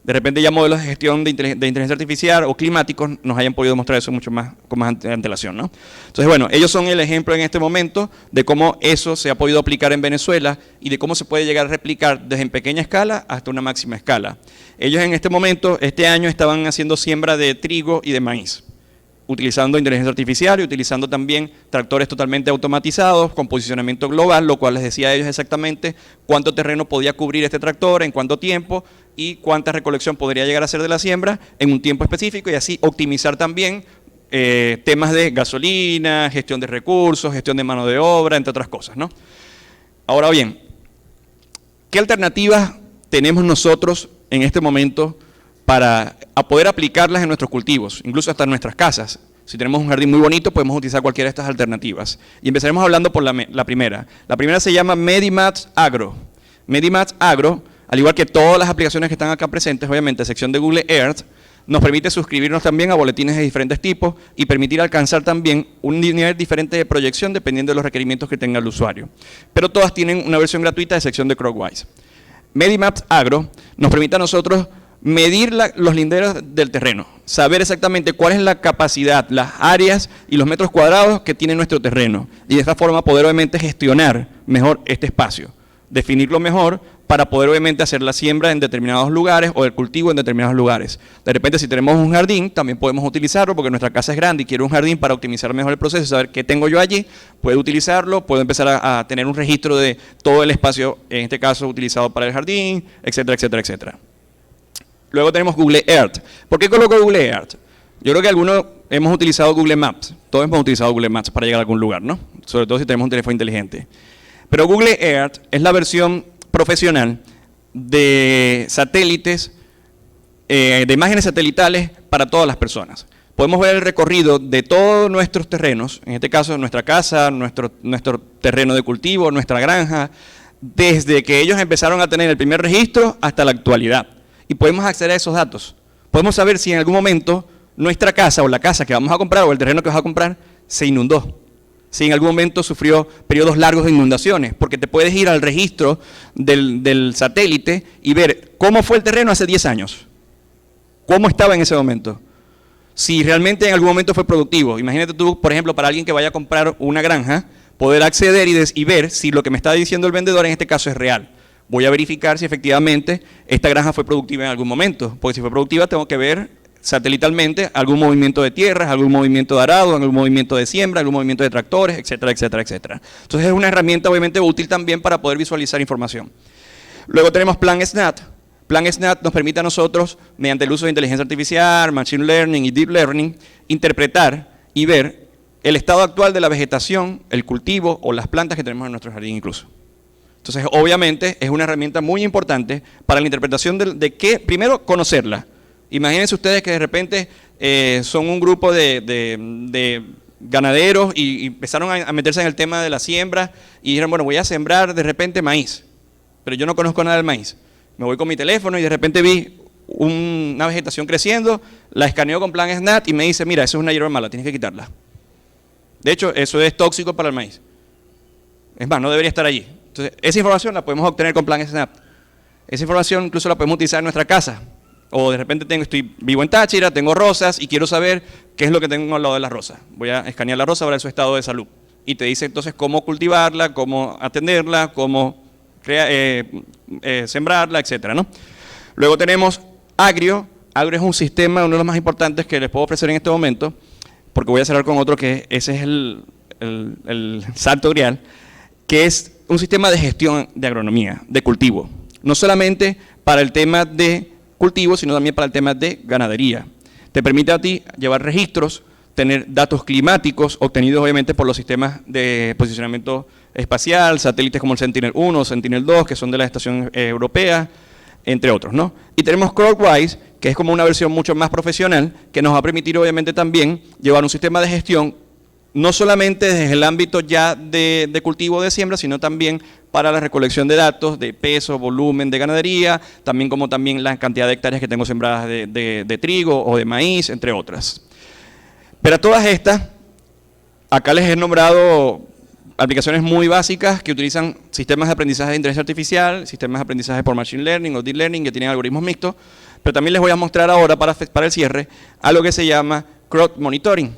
De repente ya modelos de gestión de inteligencia artificial o climáticos nos hayan podido mostrar eso mucho más, con más antelación, ¿no? Entonces, bueno, ellos son el ejemplo en este momento de cómo eso se ha podido aplicar en Venezuela y de cómo se puede llegar a replicar desde en pequeña escala hasta una máxima escala. Ellos en este momento, este año, estaban haciendo siembra de trigo y de maíz, utilizando inteligencia artificial y utilizando también tractores totalmente automatizados con posicionamiento global, lo cual les decía a ellos exactamente cuánto terreno podía cubrir este tractor, en cuánto tiempo y cuánta recolección podría llegar a hacer de la siembra en un tiempo específico y así optimizar también temas de gasolina, gestión de recursos, gestión de mano de obra, entre otras cosas, ¿no? Ahora bien, ¿qué alternativas tenemos nosotros en este momento para poder aplicarlas en nuestros cultivos, incluso hasta en nuestras casas? Si tenemos un jardín muy bonito, podemos utilizar cualquiera de estas alternativas. Y empezaremos hablando por la primera. La primera se llama Medimats Agro. Medimats Agro, al igual que todas las aplicaciones que están acá presentes, obviamente, sección de Google Earth, nos permite suscribirnos también a boletines de diferentes tipos y permitir alcanzar también un nivel diferente de proyección dependiendo de los requerimientos que tenga el usuario. Pero todas tienen una versión gratuita de sección de Crockwise. Medimaps Agro nos permite a nosotros medir los linderos del terreno, saber exactamente cuál es la capacidad, las áreas y los metros cuadrados que tiene nuestro terreno y de esta forma poder obviamente gestionar mejor este espacio, definirlo mejor para poder obviamente hacer la siembra en determinados lugares o el cultivo en determinados lugares. De repente si tenemos un jardín también podemos utilizarlo porque nuestra casa es grande y quiero un jardín para optimizar mejor el proceso, saber qué tengo yo allí, puedo utilizarlo, puedo empezar a tener un registro de todo el espacio, en este caso utilizado para el jardín, etcétera, etcétera, etcétera. Luego tenemos Google Earth. ¿Por qué coloco Google Earth? Yo creo que algunos hemos utilizado Google Maps, todos hemos utilizado Google Maps para llegar a algún lugar, ¿no? Sobre todo si tenemos un teléfono inteligente. Pero Google Earth es la versión profesional de satélites, de imágenes satelitales para todas las personas. Podemos ver el recorrido de todos nuestros terrenos, en este caso nuestra casa, nuestro terreno de cultivo, nuestra granja, desde que ellos empezaron a tener el primer registro hasta la actualidad. Y podemos acceder a esos datos. Podemos saber si en algún momento nuestra casa o la casa que vamos a comprar o el terreno que vas a comprar se inundó. Si en algún momento sufrió periodos largos de inundaciones, porque te puedes ir al registro del satélite y ver cómo fue el terreno hace 10 años, cómo estaba en ese momento, si realmente en algún momento fue productivo. Imagínate tú, por ejemplo, para alguien que vaya a comprar una granja, poder acceder y ver si lo que me está diciendo el vendedor en este caso es real. Voy a verificar si efectivamente esta granja fue productiva en algún momento, porque si fue productiva tengo que ver satelitalmente algún movimiento de tierras, algún movimiento de arado, algún movimiento de siembra, algún movimiento de tractores, etcétera, etcétera, etcétera. Entonces es una herramienta obviamente útil también para poder visualizar información. Luego tenemos PlanSnat. PlanSnat nos permite a nosotros, mediante el uso de inteligencia artificial, machine learning y deep learning, interpretar y ver el estado actual de la vegetación, el cultivo o las plantas que tenemos en nuestro jardín incluso. Entonces obviamente es una herramienta muy importante para la interpretación de qué, primero conocerla. Imagínense ustedes que de repente son un grupo de ganaderos y empezaron a meterse en el tema de la siembra y dijeron, bueno, voy a sembrar de repente maíz, pero yo no conozco nada del maíz. Me voy con mi teléfono y de repente vi una vegetación creciendo, la escaneo con PlanSnat y me dice, mira, eso es una hierba mala, tienes que quitarla. De hecho, eso es tóxico para el maíz. Es más, no debería estar allí. Entonces, esa información la podemos obtener con PlanSnat. Esa información incluso la podemos utilizar en nuestra casa. O de repente estoy vivo en Táchira, tengo rosas y quiero saber qué es lo que tengo al lado de las rosas. Voy a escanear la rosa para ver su estado de salud. Y te dice entonces cómo cultivarla, cómo atenderla, cómo sembrarla, etcétera, ¿no? Luego tenemos Agrio. Agrio es un sistema, uno de los más importantes que les puedo ofrecer en este momento, porque voy a cerrar con otro que ese es el santo grial, que es un sistema de gestión de agronomía, de cultivo. No solamente para el tema de cultivo, sino también para el tema de ganadería. Te permite a ti llevar registros, tener datos climáticos obtenidos obviamente por los sistemas de posicionamiento espacial, satélites como el Sentinel-1 o Sentinel-2, que son de la Estación Europea, entre otros, ¿no? Y tenemos CrowdWise, que es como una versión mucho más profesional, que nos va a permitir obviamente también llevar un sistema de gestión, no solamente desde el ámbito ya de cultivo de siembra, sino también para la recolección de datos, de peso, volumen de ganadería, también como también la cantidad de hectáreas que tengo sembradas de trigo o de maíz, entre otras. Pero a todas estas, acá les he nombrado aplicaciones muy básicas que utilizan sistemas de aprendizaje de inteligencia artificial, sistemas de aprendizaje por machine learning o deep learning que tienen algoritmos mixtos, pero también les voy a mostrar ahora para el cierre algo que se llama crop monitoring.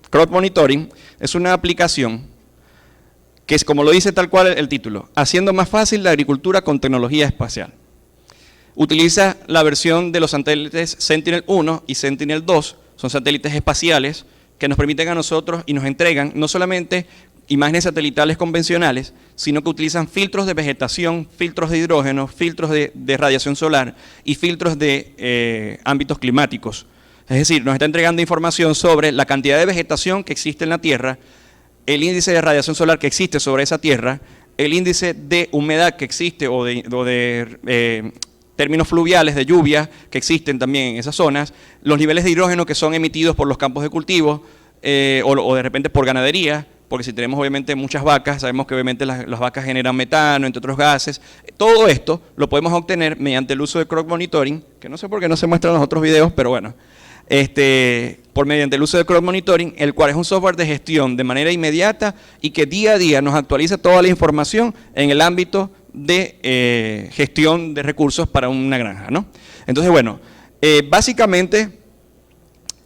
Crop monitoring es una aplicación que es, como lo dice tal cual el título, haciendo más fácil la agricultura con tecnología espacial. Utiliza la versión de los satélites Sentinel-1 y Sentinel-2, son satélites espaciales que nos permiten a nosotros y nos entregan no solamente imágenes satelitales convencionales, sino que utilizan filtros de vegetación, filtros de hidrógeno, filtros de radiación solar y filtros de ámbitos climáticos. Es decir, nos está entregando información sobre la cantidad de vegetación que existe en la Tierra, el índice de radiación solar que existe sobre esa Tierra, el índice de humedad que existe o de términos fluviales de lluvia que existen también en esas zonas, los niveles de hidrógeno que son emitidos por los campos de cultivo o de repente por ganadería, porque si tenemos obviamente muchas vacas, sabemos que obviamente las vacas generan metano, entre otros gases. Todo esto lo podemos obtener mediante el uso de crop monitoring, que no sé por qué no se muestra en los otros videos, pero bueno, mediante el uso de crop monitoring, el cual es un software de gestión de manera inmediata y que día a día nos actualiza toda la información en el ámbito de gestión de recursos para una granja, ¿no? Entonces, bueno, básicamente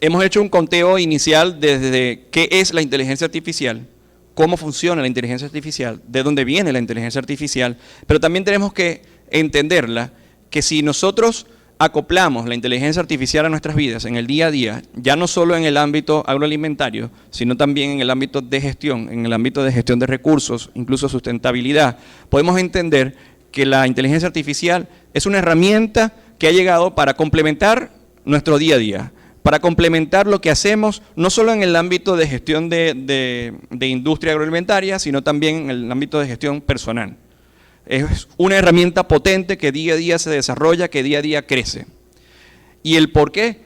hemos hecho un conteo inicial desde qué es la inteligencia artificial, cómo funciona la inteligencia artificial, de dónde viene la inteligencia artificial, pero también tenemos que entenderla, que si nosotros acoplamos la inteligencia artificial a nuestras vidas en el día a día, ya no solo en el ámbito agroalimentario, sino también en el ámbito de gestión, en el ámbito de gestión de recursos, incluso sustentabilidad, podemos entender que la inteligencia artificial es una herramienta que ha llegado para complementar nuestro día a día, para complementar lo que hacemos, no solo en el ámbito de gestión de industria agroalimentaria, sino también en el ámbito de gestión personal. Es una herramienta potente que día a día se desarrolla, que día a día crece. ¿Y el por qué?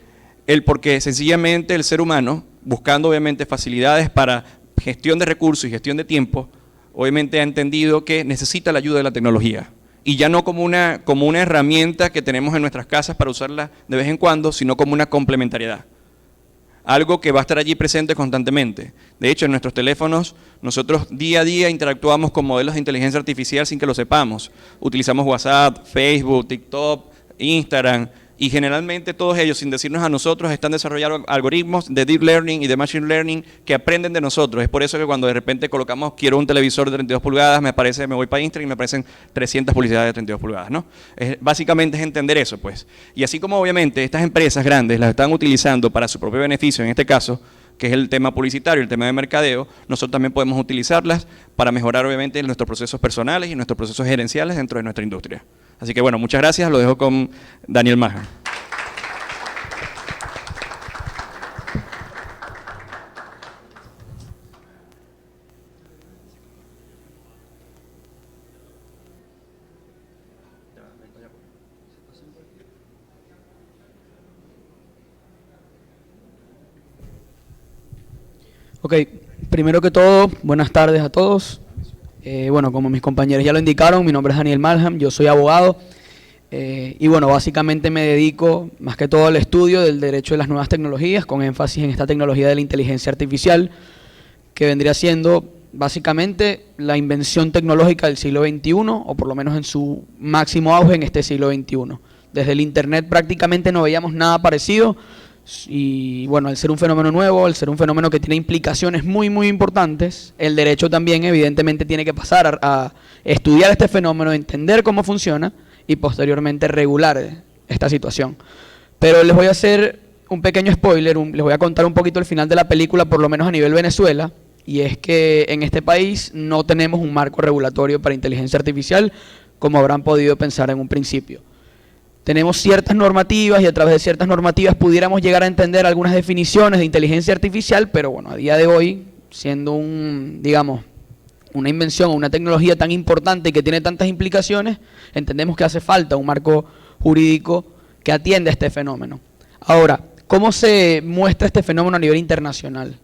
El porque sencillamente el ser humano, buscando obviamente facilidades para gestión de recursos y gestión de tiempo, obviamente ha entendido que necesita la ayuda de la tecnología. Y ya no como una herramienta que tenemos en nuestras casas para usarla de vez en cuando, sino como una complementariedad. Algo que va a estar allí presente constantemente. De hecho, en nuestros teléfonos, nosotros día a día interactuamos con modelos de inteligencia artificial sin que lo sepamos. Utilizamos WhatsApp, Facebook, TikTok, Instagram, y generalmente todos ellos, sin decirnos a nosotros, están desarrollando algoritmos de deep learning y de machine learning que aprenden de nosotros. Es por eso que cuando de repente colocamos, quiero un televisor de 32 pulgadas, me voy para Instagram y me aparecen 300 publicidades de 32 pulgadas, ¿no? Básicamente es entender eso, pues. Y así como obviamente estas empresas grandes las están utilizando para su propio beneficio, en este caso, que es el tema publicitario, el tema de mercadeo, nosotros también podemos utilizarlas para mejorar obviamente nuestros procesos personales y nuestros procesos gerenciales dentro de nuestra industria. Así que bueno, muchas gracias, lo dejo con Daniel Malham. Ok, primero que todo, buenas tardes a todos. Bueno, como mis compañeros ya lo indicaron, mi nombre es Daniel Malham, yo soy abogado y bueno, básicamente me dedico más que todo al estudio del derecho de las nuevas tecnologías, con énfasis en esta tecnología de la inteligencia artificial, que vendría siendo básicamente la invención tecnológica del siglo XXI, o por lo menos en su máximo auge en este siglo XXI. Desde el Internet prácticamente no veíamos nada parecido, y bueno, al ser un fenómeno nuevo, al ser un fenómeno que tiene implicaciones muy importantes, el derecho también evidentemente tiene que pasar a estudiar este fenómeno, entender cómo funciona y posteriormente regular esta situación. Pero les voy a hacer un pequeño spoiler, les voy a contar un poquito el final de la película, por lo menos a nivel Venezuela, y es que en este país no tenemos un marco regulatorio para inteligencia artificial como habrán podido pensar en un principio. Tenemos ciertas normativas y a través de ciertas normativas pudiéramos llegar a entender algunas definiciones de inteligencia artificial, pero bueno, a día de hoy, siendo digamos, una invención o una tecnología tan importante y que tiene tantas implicaciones, entendemos que hace falta un marco jurídico que atienda este fenómeno. Ahora, ¿cómo se muestra este fenómeno a nivel internacional?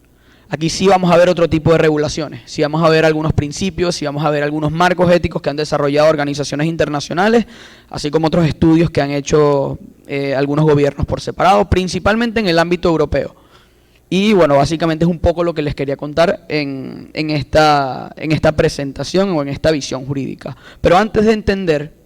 Aquí sí vamos a ver otro tipo de regulaciones, sí vamos a ver algunos principios, sí vamos a ver algunos marcos éticos que han desarrollado organizaciones internacionales, así como otros estudios que han hecho algunos gobiernos por separado, principalmente en el ámbito europeo. Y bueno, básicamente es un poco lo que les quería contar en esta presentación o en esta visión jurídica. Pero antes de entender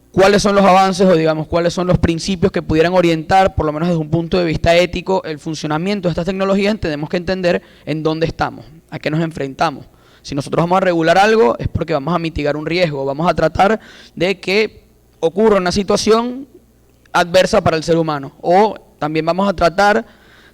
cuáles son los avances o digamos cuáles son los principios que pudieran orientar, por lo menos desde un punto de vista ético, el funcionamiento de estas tecnologías, tenemos que entender en dónde estamos, a qué nos enfrentamos. Si nosotros vamos a regular algo es porque vamos a mitigar un riesgo, vamos a tratar de que ocurra una situación adversa para el ser humano, o también vamos a tratar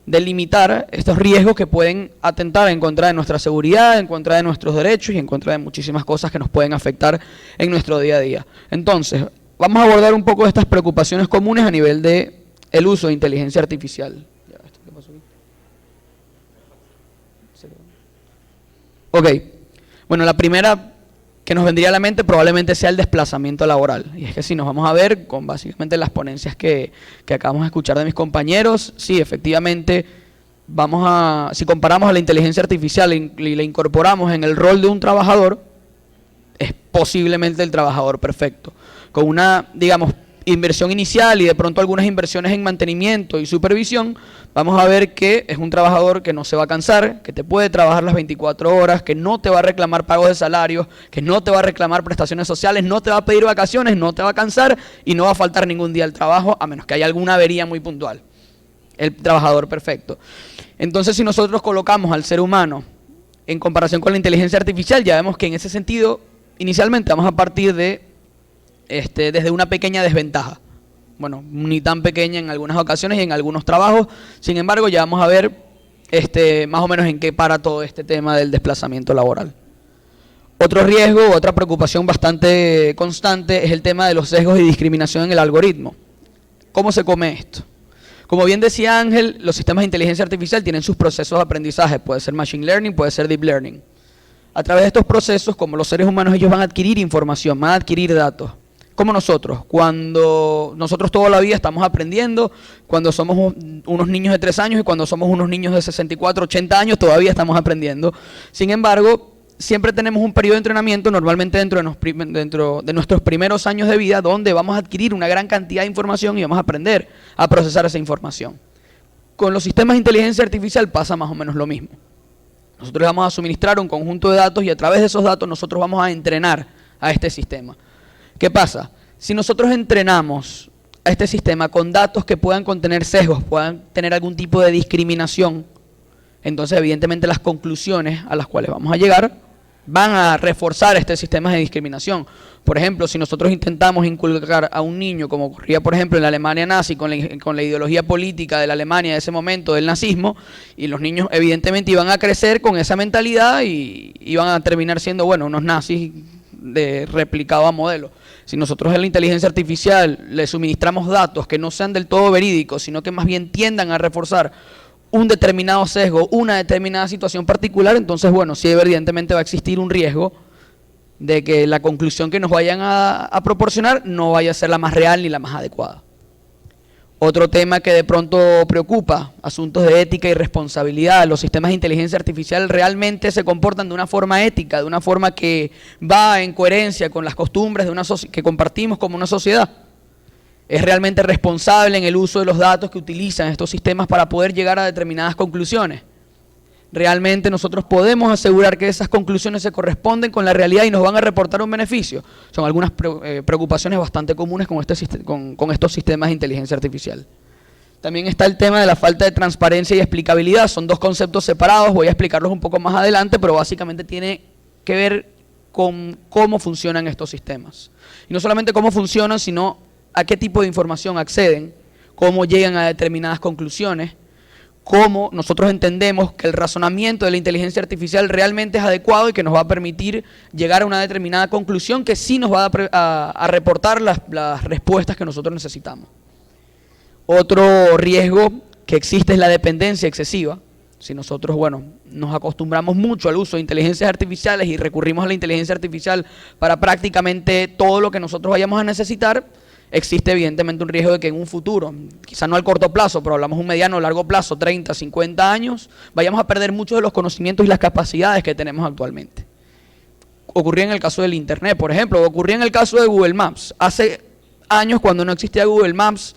de limitar estos riesgos que pueden atentar en contra de nuestra seguridad, en contra de nuestros derechos y en contra de muchísimas cosas que nos pueden afectar en nuestro día a día. Entonces, vamos a abordar un poco de estas preocupaciones comunes a nivel de el uso de inteligencia artificial. Ok, bueno, la primera que nos vendría a la mente probablemente sea el desplazamiento laboral. Y es que si nos vamos a ver con básicamente las ponencias que acabamos de escuchar de mis compañeros, sí, efectivamente, si comparamos a la inteligencia artificial y la incorporamos en el rol de un trabajador, es posiblemente el trabajador perfecto. Con una, digamos, inversión inicial y de pronto algunas inversiones en mantenimiento y supervisión, vamos a ver que es un trabajador que no se va a cansar, que te puede trabajar las 24 horas, que no te va a reclamar pagos de salarios, que no te va a reclamar prestaciones sociales, no te va a pedir vacaciones, no te va a cansar y no va a faltar ningún día al trabajo, a menos que haya alguna avería muy puntual. El trabajador perfecto. Entonces, si nosotros colocamos al ser humano en comparación con la inteligencia artificial, ya vemos que en ese sentido, inicialmente vamos a partir desde una pequeña desventaja. Bueno, ni tan pequeña en algunas ocasiones y en algunos trabajos. Sin embargo, ya vamos a ver más o menos en qué para todo este tema del desplazamiento laboral. Otro riesgo, otra preocupación bastante constante es el tema de los sesgos y discriminación en el algoritmo. ¿Cómo se come esto? Como bien decía Ángel, los sistemas de inteligencia artificial tienen sus procesos de aprendizaje. Puede ser machine learning, puede ser deep learning. A través de estos procesos, como los seres humanos, ellos van a adquirir información, van a adquirir datos. Como nosotros, cuando nosotros toda la vida estamos aprendiendo, cuando somos unos niños de 3 años y cuando somos unos niños de 64, 80 años, todavía estamos aprendiendo. Sin embargo, siempre tenemos un periodo de entrenamiento, normalmente dentro de nuestros primeros años de vida, donde vamos a adquirir una gran cantidad de información y vamos a aprender a procesar esa información. Con los sistemas de inteligencia artificial pasa más o menos lo mismo. Nosotros vamos a suministrar un conjunto de datos y a través de esos datos nosotros vamos a entrenar a este sistema. ¿Qué pasa? Si nosotros entrenamos a este sistema con datos que puedan contener sesgos, puedan tener algún tipo de discriminación, entonces evidentemente las conclusiones a las cuales vamos a llegar van a reforzar este sistema de discriminación. Por ejemplo, si nosotros intentamos inculcar a un niño, como ocurría por ejemplo en la Alemania nazi, con la ideología política de la Alemania de ese momento, del nazismo, y los niños evidentemente iban a crecer con esa mentalidad y iban a terminar siendo, bueno, unos nazis replicado a modelo. Si nosotros en la inteligencia artificial le suministramos datos que no sean del todo verídicos, sino que más bien tiendan a reforzar un determinado sesgo, una determinada situación particular, entonces, bueno, sí evidentemente va a existir un riesgo de que la conclusión que nos vayan a proporcionar no vaya a ser la más real ni la más adecuada. Otro tema que de pronto preocupa, asuntos de ética y responsabilidad. Los sistemas de inteligencia artificial realmente se comportan de una forma ética, de una forma que va en coherencia con las costumbres que compartimos como una sociedad. Es realmente responsable en el uso de los datos que utilizan estos sistemas para poder llegar a determinadas conclusiones. ¿Realmente nosotros podemos asegurar que esas conclusiones se corresponden con la realidad y nos van a reportar un beneficio? Son algunas preocupaciones bastante comunes con estos sistemas de inteligencia artificial. También está el tema de la falta de transparencia y explicabilidad. Son dos conceptos separados, voy a explicarlos un poco más adelante, pero básicamente tiene que ver con cómo funcionan estos sistemas. Y no solamente cómo funcionan, sino a qué tipo de información acceden, cómo llegan a determinadas conclusiones, cómo nosotros entendemos que el razonamiento de la inteligencia artificial realmente es adecuado y que nos va a permitir llegar a una determinada conclusión que sí nos va a reportar las respuestas que nosotros necesitamos. Otro riesgo que existe es la dependencia excesiva. Si nosotros, bueno, nos acostumbramos mucho al uso de inteligencias artificiales y recurrimos a la inteligencia artificial para prácticamente todo lo que nosotros vayamos a necesitar, existe evidentemente un riesgo de que en un futuro, quizá no al corto plazo, pero hablamos un mediano o largo plazo, 30, 50 años, vayamos a perder muchos de los conocimientos y las capacidades que tenemos actualmente. Ocurría en el caso del Internet, por ejemplo, ocurría en el caso de Google Maps. Hace años, cuando no existía Google Maps,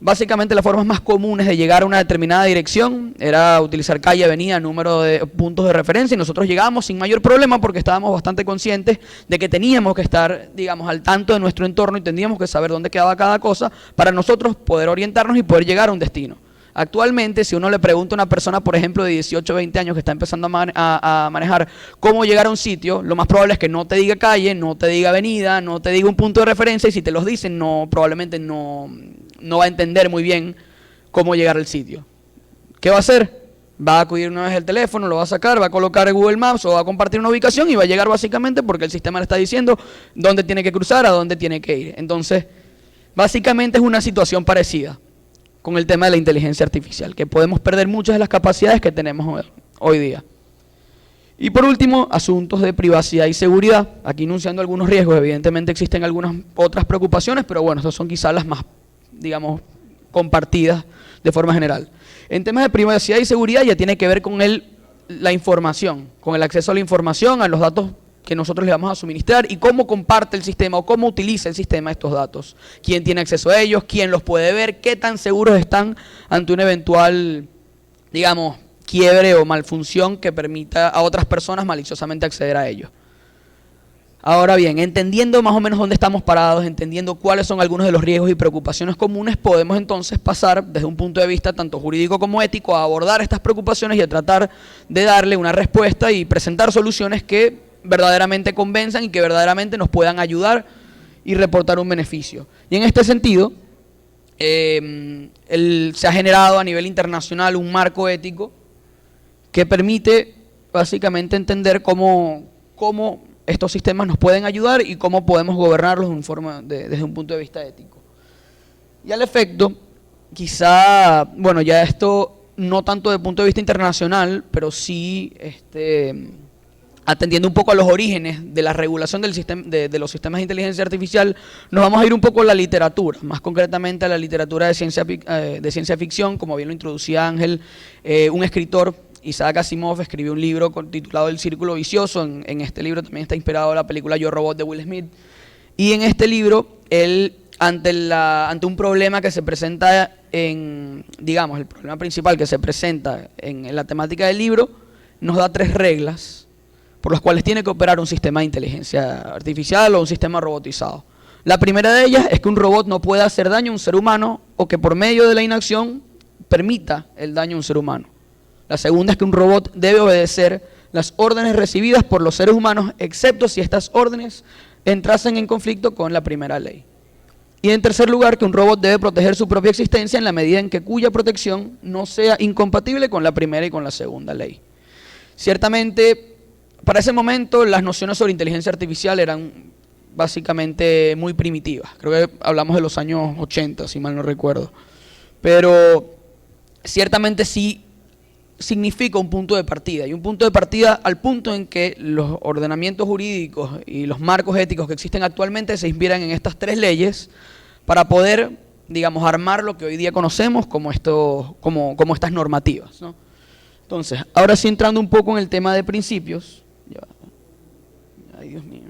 básicamente las formas más comunes de llegar a una determinada dirección era utilizar calle, avenida, número de puntos de referencia, y nosotros llegábamos sin mayor problema porque estábamos bastante conscientes de que teníamos que estar, digamos, al tanto de nuestro entorno y teníamos que saber dónde quedaba cada cosa para nosotros poder orientarnos y poder llegar a un destino. Actualmente, si uno le pregunta a una persona, por ejemplo, de 18 o 20 años que está empezando a manejar cómo llegar a un sitio, lo más probable es que no te diga calle, no te diga avenida, no te diga un punto de referencia, y si te los dicen, probablemente no va a entender muy bien cómo llegar al sitio. ¿Qué va a hacer? Va a acudir una vez el teléfono, lo va a sacar, va a colocar en Google Maps o va a compartir una ubicación y va a llegar básicamente porque el sistema le está diciendo dónde tiene que cruzar, a dónde tiene que ir. Entonces, básicamente es una situación parecida con el tema de la inteligencia artificial, que podemos perder muchas de las capacidades que tenemos hoy día. Y por último, asuntos de privacidad y seguridad. Aquí enunciando algunos riesgos, evidentemente existen algunas otras preocupaciones, pero bueno, estas son quizás las más, digamos, compartidas de forma general. En temas de privacidad y seguridad ya tiene que ver con la información, con el acceso a la información, a los datos que nosotros le vamos a suministrar y cómo comparte el sistema o cómo utiliza el sistema estos datos. Quién tiene acceso a ellos, quién los puede ver, qué tan seguros están ante un eventual, digamos, quiebre o malfunción que permita a otras personas maliciosamente acceder a ellos. Ahora bien, entendiendo más o menos dónde estamos parados, entendiendo cuáles son algunos de los riesgos y preocupaciones comunes, podemos entonces pasar desde un punto de vista tanto jurídico como ético a abordar estas preocupaciones y a tratar de darle una respuesta y presentar soluciones que verdaderamente convenzan y que verdaderamente nos puedan ayudar y reportar un beneficio. Y en este sentido, se ha generado a nivel internacional un marco ético que permite básicamente entender cómo estos sistemas nos pueden ayudar y cómo podemos gobernarlos desde un punto de vista ético. Y al efecto, quizá, bueno, ya esto no tanto desde el punto de vista internacional, pero sí atendiendo un poco a los orígenes de la regulación del sistema, de los sistemas de inteligencia artificial, nos vamos a ir un poco a la literatura, más concretamente a la literatura de ciencia ficción, como bien lo introducía Ángel. Un escritor, Isaac Asimov, escribió un libro titulado El Círculo Vicioso. En este libro también está inspirado la película Yo Robot de Will Smith. Y en este libro, él, ante un problema que se presenta digamos, el problema principal que se presenta en la temática del libro, nos da 3 reglas por las cuales tiene que operar un sistema de inteligencia artificial o un sistema robotizado. La primera de ellas es que un robot no puede hacer daño a un ser humano o que por medio de la inacción permita el daño a un ser humano. La segunda es que un robot debe obedecer las órdenes recibidas por los seres humanos, excepto si estas órdenes entrasen en conflicto con la primera ley. Y en tercer lugar, que un robot debe proteger su propia existencia en la medida en que cuya protección no sea incompatible con la primera y con la segunda ley. Ciertamente, para ese momento las nociones sobre inteligencia artificial eran básicamente muy primitivas. Creo que hablamos de los años 80, si mal no recuerdo. Pero ciertamente sí significa un punto de partida, y un punto de partida al punto en que los ordenamientos jurídicos y los marcos éticos que existen actualmente se inspiran en estas 3 leyes para poder, digamos, armar lo que hoy día conocemos como estas normativas, ¿no? Entonces, ahora sí entrando un poco en el tema de principios. Ay, Dios mío,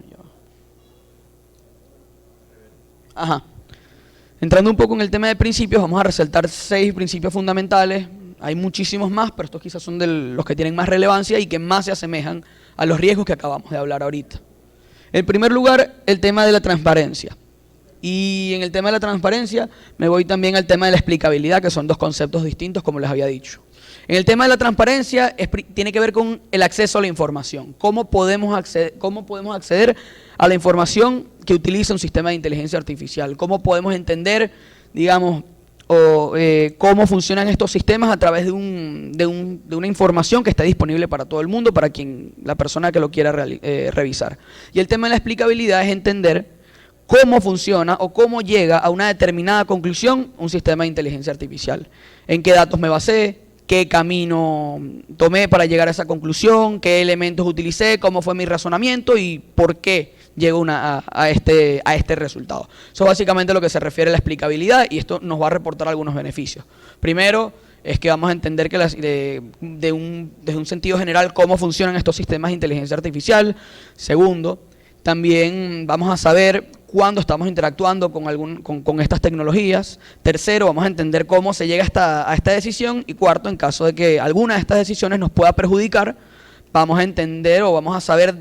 Entrando un poco en el tema de principios, vamos a resaltar 6 principios fundamentales, Hay muchísimos más, pero estos quizás son de los que tienen más relevancia y que más se asemejan a los riesgos que acabamos de hablar ahorita. En primer lugar, el tema de la transparencia. Y en el tema de la transparencia me voy también al tema de la explicabilidad, que son dos conceptos distintos, como les había dicho. En el tema de la transparencia tiene que ver con el acceso a la información. ¿Cómo podemos acceder a la información que utiliza un sistema de inteligencia artificial? ¿Cómo podemos entender, digamos, cómo funcionan estos sistemas a través de una información que esté disponible para todo el mundo, para la persona que lo quiera revisar? Y el tema de la explicabilidad es entender cómo funciona o cómo llega a una determinada conclusión un sistema de inteligencia artificial. ¿En qué datos me basé? ¿Qué camino tomé para llegar a esa conclusión? ¿Qué elementos utilicé? ¿Cómo fue mi razonamiento? ¿Y por qué llego a este resultado? Eso es básicamente lo que se refiere a la explicabilidad, y esto nos va a reportar algunos beneficios. Primero, es que vamos a entender que desde un sentido general cómo funcionan estos sistemas de inteligencia artificial. Segundo, también vamos a saber cuándo estamos interactuando con estas tecnologías. Tercero, vamos a entender cómo se llega a esta decisión. Y cuarto, en caso de que alguna de estas decisiones nos pueda perjudicar, vamos a entender o vamos a saber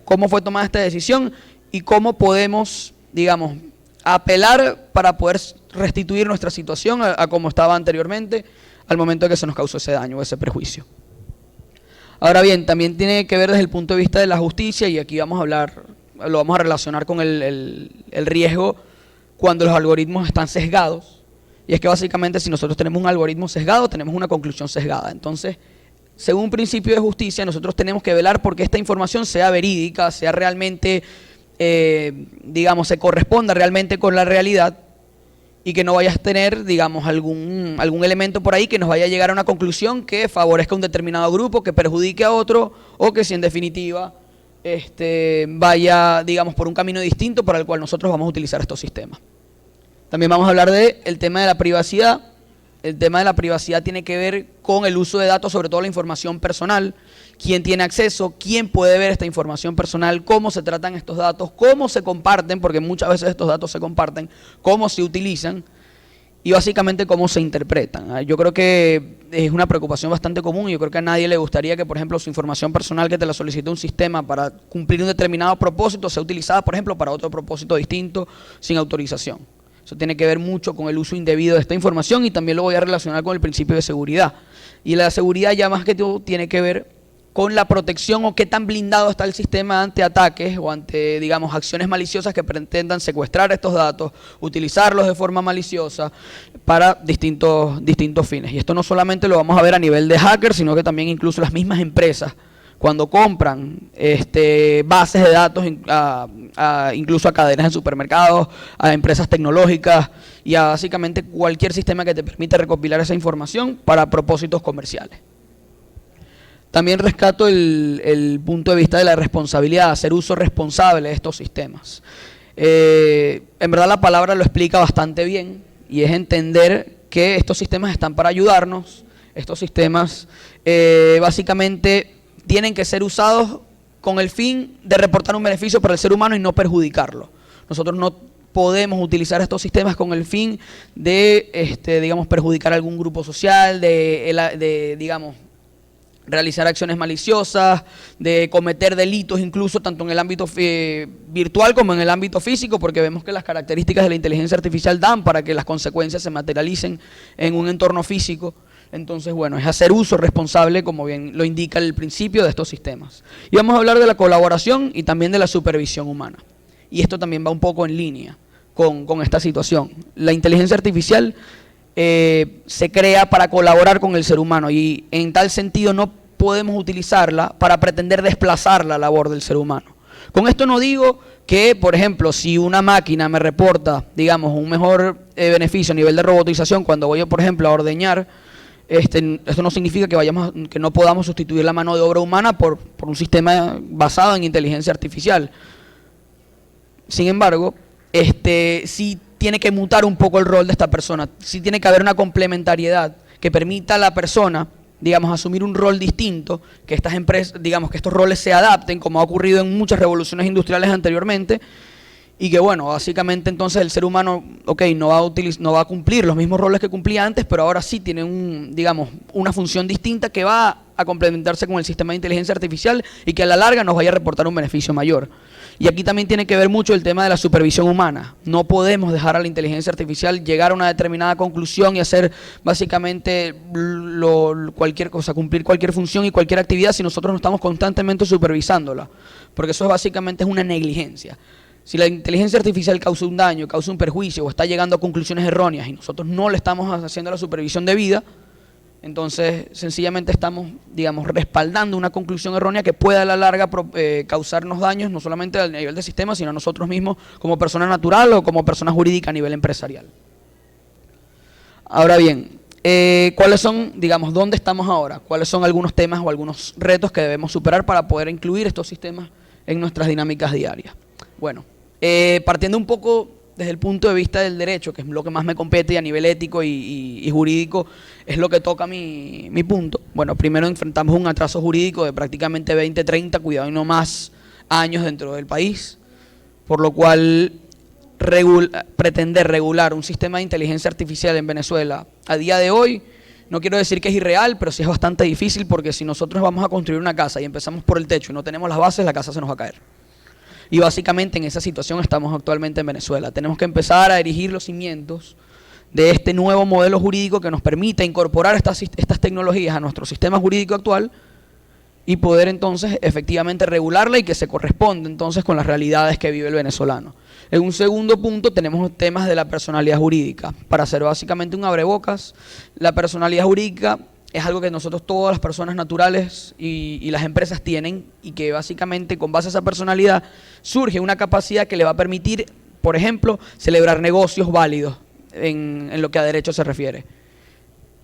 cómo fue tomada esta decisión y cómo podemos, digamos, apelar para poder restituir nuestra situación a como estaba anteriormente al momento de que se nos causó ese daño o ese perjuicio. Ahora bien, también tiene que ver desde el punto de vista de la justicia, y aquí vamos a hablar, lo vamos a relacionar con el riesgo cuando los algoritmos están sesgados. Y es que básicamente si nosotros tenemos un algoritmo sesgado, tenemos una conclusión sesgada. Entonces, según un principio de justicia, nosotros tenemos que velar porque esta información sea verídica, sea realmente, digamos, se corresponda realmente con la realidad, y que no vayas a tener, digamos, algún elemento por ahí que nos vaya a llegar a una conclusión que favorezca a un determinado grupo, que perjudique a otro, o que si en definitiva vaya, digamos, por un camino distinto para el cual nosotros vamos a utilizar estos sistemas. También vamos a hablar del tema de la privacidad. El tema de la privacidad tiene que ver con el uso de datos, sobre todo la información personal. ¿Quién tiene acceso? ¿Quién puede ver esta información personal? ¿Cómo se tratan estos datos? ¿Cómo se comparten? Porque muchas veces estos datos se comparten. ¿Cómo se utilizan? Y básicamente cómo se interpretan. Yo creo que es una preocupación bastante común. Yo creo que a nadie le gustaría que, por ejemplo, su información personal que te la solicite un sistema para cumplir un determinado propósito sea utilizada, por ejemplo, para otro propósito distinto sin autorización. Eso tiene que ver mucho con el uso indebido de esta información, y también lo voy a relacionar con el principio de seguridad. Y la seguridad ya más que todo tiene que ver con la protección o qué tan blindado está el sistema ante ataques o ante, digamos, acciones maliciosas que pretendan secuestrar estos datos, utilizarlos de forma maliciosa para distintos fines. Y esto no solamente lo vamos a ver a nivel de hackers, sino que también incluso las mismas empresas, cuando compran bases de datos incluso a cadenas de supermercados, a empresas tecnológicas y a básicamente cualquier sistema que te permita recopilar esa información para propósitos comerciales. También rescato el punto de vista de la responsabilidad, hacer uso responsable de estos sistemas. En verdad la palabra lo explica bastante bien, y es entender que estos sistemas están para ayudarnos. Estos sistemas básicamente tienen que ser usados con el fin de reportar un beneficio para el ser humano y no perjudicarlo. Nosotros no podemos utilizar estos sistemas con el fin de, digamos, perjudicar a algún grupo social, digamos, realizar acciones maliciosas, de cometer delitos incluso tanto en el ámbito virtual como en el ámbito físico, porque vemos que las características de la inteligencia artificial dan para que las consecuencias se materialicen en un entorno físico. Entonces, bueno, es hacer uso responsable, como bien lo indica el principio de estos sistemas. Y vamos a hablar de la colaboración y también de la supervisión humana. Y esto también va un poco en línea con esta situación. La inteligencia artificial se crea para colaborar con el ser humano, y en tal sentido no podemos utilizarla para pretender desplazar la labor del ser humano. Con esto no digo que, por ejemplo, si una máquina me reporta, digamos, un mejor beneficio a nivel de robotización cuando voy, por ejemplo, a ordeñar, esto no significa que no podamos sustituir la mano de obra humana por un sistema basado en inteligencia artificial. Sin embargo, sí tiene que mutar un poco el rol de esta persona, sí tiene que haber una complementariedad que permita a la persona, digamos, asumir un rol distinto, que estas empresas, digamos, que estos roles se adapten, como ha ocurrido en muchas revoluciones industriales anteriormente, y que bueno, básicamente entonces el ser humano, no va a cumplir los mismos roles que cumplía antes, pero ahora sí tiene digamos, una función distinta que va a complementarse con el sistema de inteligencia artificial y que a la larga nos vaya a reportar un beneficio mayor. Y aquí también tiene que ver mucho el tema de la supervisión humana. No podemos dejar a la inteligencia artificial llegar a una determinada conclusión y hacer básicamente cualquier cosa, cumplir cualquier función y cualquier actividad si nosotros no estamos constantemente supervisándola, porque eso básicamente es una negligencia. Si la inteligencia artificial causa un daño, causa un perjuicio o está llegando a conclusiones erróneas y nosotros no le estamos haciendo la supervisión debida, entonces sencillamente estamos, digamos, respaldando una conclusión errónea que pueda a la larga causarnos daños, no solamente a nivel del sistema, sino a nosotros mismos como persona natural o como persona jurídica a nivel empresarial. Ahora bien, ¿cuáles son, digamos, dónde estamos ahora? ¿Cuáles son algunos temas o algunos retos que debemos superar para poder incluir estos sistemas en nuestras dinámicas diarias? Bueno, partiendo un poco desde el punto de vista del derecho, que es lo que más me compete y a nivel ético y jurídico es lo que toca mi punto. Bueno, primero enfrentamos un atraso jurídico de prácticamente 20, 30, cuidado y no más años dentro del país, por lo cual pretender regular un sistema de inteligencia artificial en Venezuela a día de hoy, no quiero decir que es irreal, pero sí es bastante difícil, porque si nosotros vamos a construir una casa y empezamos por el techo y no tenemos las bases, la casa se nos va a caer. Y básicamente en esa situación estamos actualmente en Venezuela. Tenemos que empezar a erigir los cimientos de este nuevo modelo jurídico que nos permita incorporar estas tecnologías a nuestro sistema jurídico actual y poder entonces efectivamente regularla y que se corresponda entonces con las realidades que vive el venezolano. En un segundo punto tenemos temas de la personalidad jurídica. Para hacer básicamente un abrebocas, la personalidad jurídica es algo que nosotros, todas las personas naturales y las empresas tienen, y que básicamente con base a esa personalidad surge una capacidad que le va a permitir, por ejemplo, celebrar negocios válidos en lo que a derecho se refiere.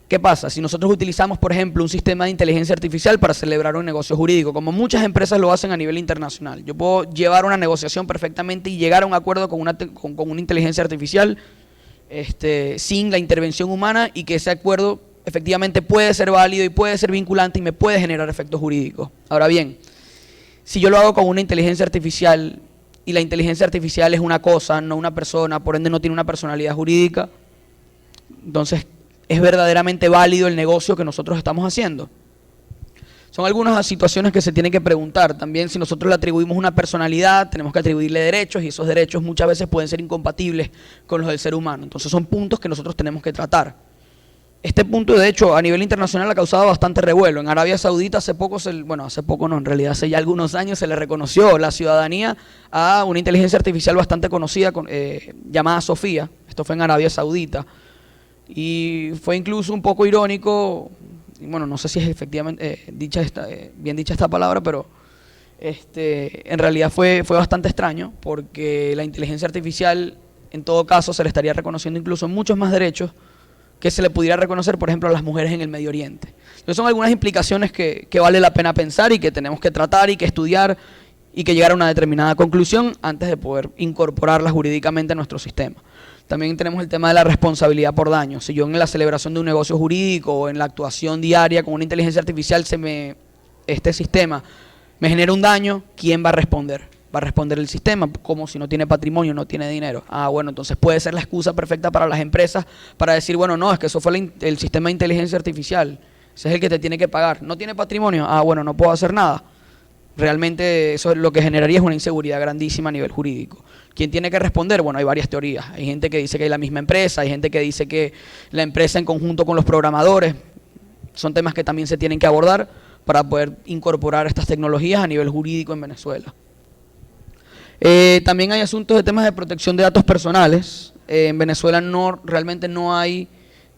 ¿Qué pasa? Si nosotros utilizamos, por ejemplo, un sistema de inteligencia artificial para celebrar un negocio jurídico, como muchas empresas lo hacen a nivel internacional, yo puedo llevar una negociación perfectamente y llegar a un acuerdo con una inteligencia artificial sin la intervención humana, y que ese acuerdo efectivamente puede ser válido y puede ser vinculante y me puede generar efectos jurídicos. Ahora bien, si yo lo hago con una inteligencia artificial y la inteligencia artificial es una cosa, no una persona, por ende no tiene una personalidad jurídica, entonces ¿es verdaderamente válido el negocio que nosotros estamos haciendo? Son algunas situaciones que se tienen que preguntar. También, si nosotros le atribuimos una personalidad, tenemos que atribuirle derechos, y esos derechos muchas veces pueden ser incompatibles con los del ser humano. Entonces son puntos que nosotros tenemos que tratar. Este punto, de hecho, a nivel internacional ha causado bastante revuelo. En Arabia Saudita hace poco, hace ya algunos años se le reconoció la ciudadanía a una inteligencia artificial bastante conocida llamada Sofía. Esto fue en Arabia Saudita. Y fue incluso un poco irónico, y bueno, no sé si es efectivamente bien dicha esta palabra, pero en realidad fue bastante extraño, porque la inteligencia artificial, en todo caso, se le estaría reconociendo incluso muchos más derechos que se le pudiera reconocer, por ejemplo, a las mujeres en el Medio Oriente. Entonces son algunas implicaciones que vale la pena pensar y que tenemos que tratar y que estudiar y que llegar a una determinada conclusión antes de poder incorporarlas jurídicamente a nuestro sistema. También tenemos el tema de la responsabilidad por daño. Si yo en la celebración de un negocio jurídico o en la actuación diaria con una inteligencia artificial este sistema me genera un daño, ¿quién va a responder? Va a responder el sistema, como si no tiene patrimonio, no tiene dinero. Bueno, entonces puede ser la excusa perfecta para las empresas para decir, bueno, no, es que eso fue el sistema de inteligencia artificial, ese es el que te tiene que pagar. ¿No tiene patrimonio? Bueno, no puedo hacer nada. Realmente eso lo que generaría es una inseguridad grandísima a nivel jurídico. ¿Quién tiene que responder? Bueno, hay varias teorías. Hay gente que dice que hay la misma empresa, hay gente que dice que la empresa en conjunto con los programadores. Son temas que también se tienen que abordar para poder incorporar estas tecnologías a nivel jurídico en Venezuela. También hay asuntos de temas de protección de datos personales. En Venezuela realmente no hay,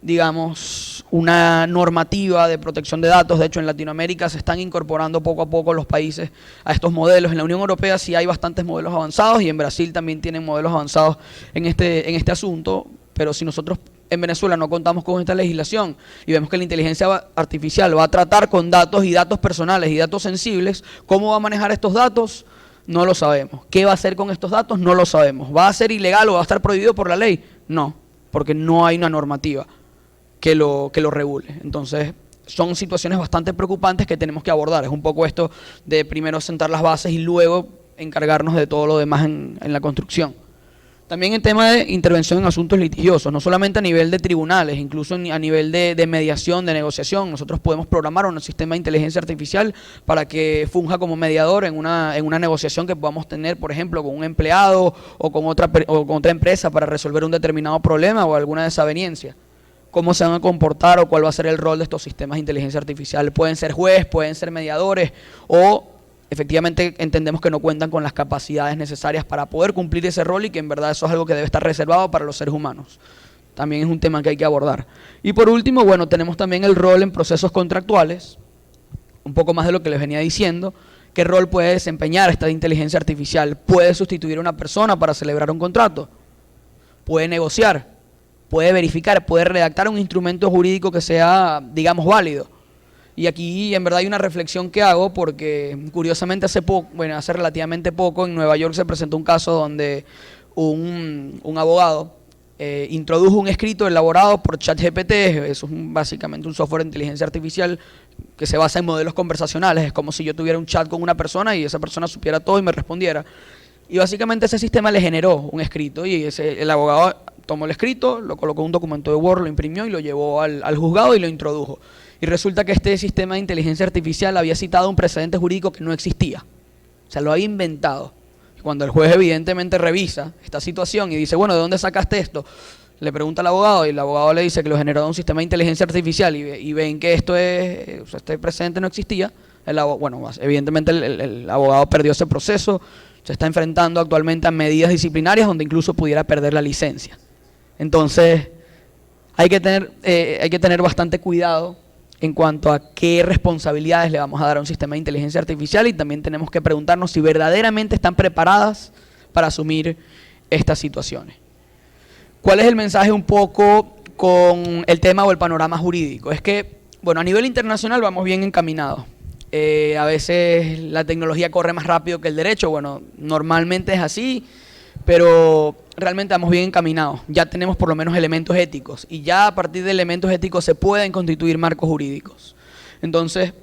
digamos, una normativa de protección de datos. De hecho, en Latinoamérica se están incorporando poco a poco los países a estos modelos. En la Unión Europea sí hay bastantes modelos avanzados, y en Brasil también tienen modelos avanzados en este asunto. Pero si nosotros en Venezuela no contamos con esta legislación y vemos que la inteligencia artificial va a tratar con datos y datos personales y datos sensibles, ¿cómo va a manejar estos datos? No lo sabemos. ¿Qué va a hacer con estos datos? No lo sabemos. ¿Va a ser ilegal o va a estar prohibido por la ley? No, porque no hay una normativa que lo regule. Entonces, son situaciones bastante preocupantes que tenemos que abordar. Es un poco esto de primero sentar las bases y luego encargarnos de todo lo demás en la construcción. También en tema de intervención en asuntos litigiosos, no solamente a nivel de tribunales, incluso a nivel de mediación, de negociación. Nosotros podemos programar un sistema de inteligencia artificial para que funja como mediador en una negociación que podamos tener, por ejemplo, con un empleado o con otra empresa para resolver un determinado problema o alguna desaveniencia. Cómo se van a comportar o cuál va a ser el rol de estos sistemas de inteligencia artificial. Pueden ser juez, pueden ser mediadores o efectivamente entendemos que no cuentan con las capacidades necesarias para poder cumplir ese rol y que en verdad eso es algo que debe estar reservado para los seres humanos. También es un tema que hay que abordar. Y por último, bueno, tenemos también el rol en procesos contractuales, un poco más de lo que les venía diciendo. ¿Qué rol puede desempeñar esta inteligencia artificial? ¿Puede sustituir a una persona para celebrar un contrato? ¿Puede negociar? ¿Puede verificar? ¿Puede redactar un instrumento jurídico que sea, digamos, válido? Y aquí en verdad hay una reflexión que hago porque curiosamente hace relativamente poco en Nueva York se presentó un caso donde un abogado introdujo un escrito elaborado por ChatGPT. Eso es básicamente un software de inteligencia artificial que se basa en modelos conversacionales. Es como si yo tuviera un chat con una persona y esa persona supiera todo y me respondiera. Y básicamente ese sistema le generó un escrito y el abogado tomó el escrito, lo colocó en un documento de Word, lo imprimió y lo llevó al juzgado y lo introdujo. Y resulta que este sistema de inteligencia artificial había citado un precedente jurídico que no existía. O sea, lo había inventado. Y cuando el juez evidentemente revisa esta situación y dice, bueno, ¿de dónde sacaste esto? Le pregunta al abogado y el abogado le dice que lo generó de un sistema de inteligencia artificial y ven que este precedente no existía. Bueno, evidentemente el abogado perdió ese proceso, se está enfrentando actualmente a medidas disciplinarias donde incluso pudiera perder la licencia. Entonces, hay que tener bastante cuidado en cuanto a qué responsabilidades le vamos a dar a un sistema de inteligencia artificial y también tenemos que preguntarnos si verdaderamente están preparadas para asumir estas situaciones. ¿Cuál es el mensaje un poco con el tema o el panorama jurídico? Es que, bueno, a nivel internacional vamos bien encaminados. A veces la tecnología corre más rápido que el derecho, bueno, normalmente es así, pero realmente vamos bien encaminados. Ya tenemos por lo menos elementos éticos y ya a partir de elementos éticos se pueden constituir marcos jurídicos. Entonces,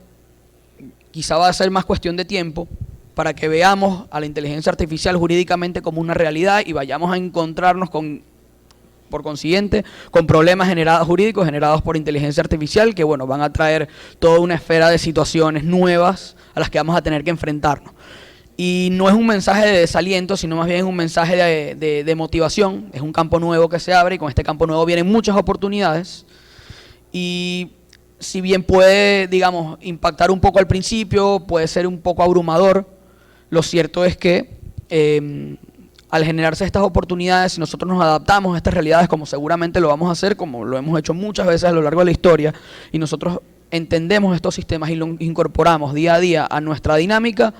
quizá va a ser más cuestión de tiempo para que veamos a la inteligencia artificial jurídicamente como una realidad y vayamos a encontrarnos por consiguiente, con problemas jurídicos generados por inteligencia artificial que, bueno, van a traer toda una esfera de situaciones nuevas a las que vamos a tener que enfrentarnos. Y no es un mensaje de desaliento, sino más bien un mensaje de motivación. Es un campo nuevo que se abre y con este campo nuevo vienen muchas oportunidades. Y si bien puede, digamos, impactar un poco al principio, puede ser un poco abrumador, lo cierto es que al generarse estas oportunidades, si nosotros nos adaptamos a estas realidades, como seguramente lo vamos a hacer, como lo hemos hecho muchas veces a lo largo de la historia, y nosotros entendemos estos sistemas y los incorporamos día a día a nuestra dinámica,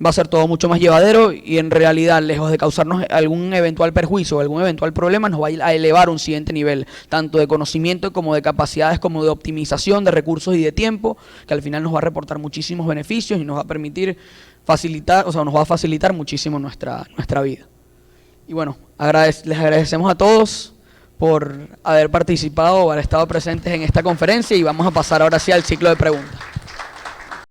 va a ser todo mucho más llevadero y en realidad, lejos de causarnos algún eventual perjuicio o algún eventual problema, nos va a elevar a un siguiente nivel, tanto de conocimiento como de capacidades, como de optimización de recursos y de tiempo, que al final nos va a reportar muchísimos beneficios y nos va a permitir facilitar, o sea, nos va a facilitar muchísimo nuestra vida. Y bueno, les agradecemos a todos por haber participado o haber estado presentes en esta conferencia y vamos a pasar ahora sí al ciclo de preguntas.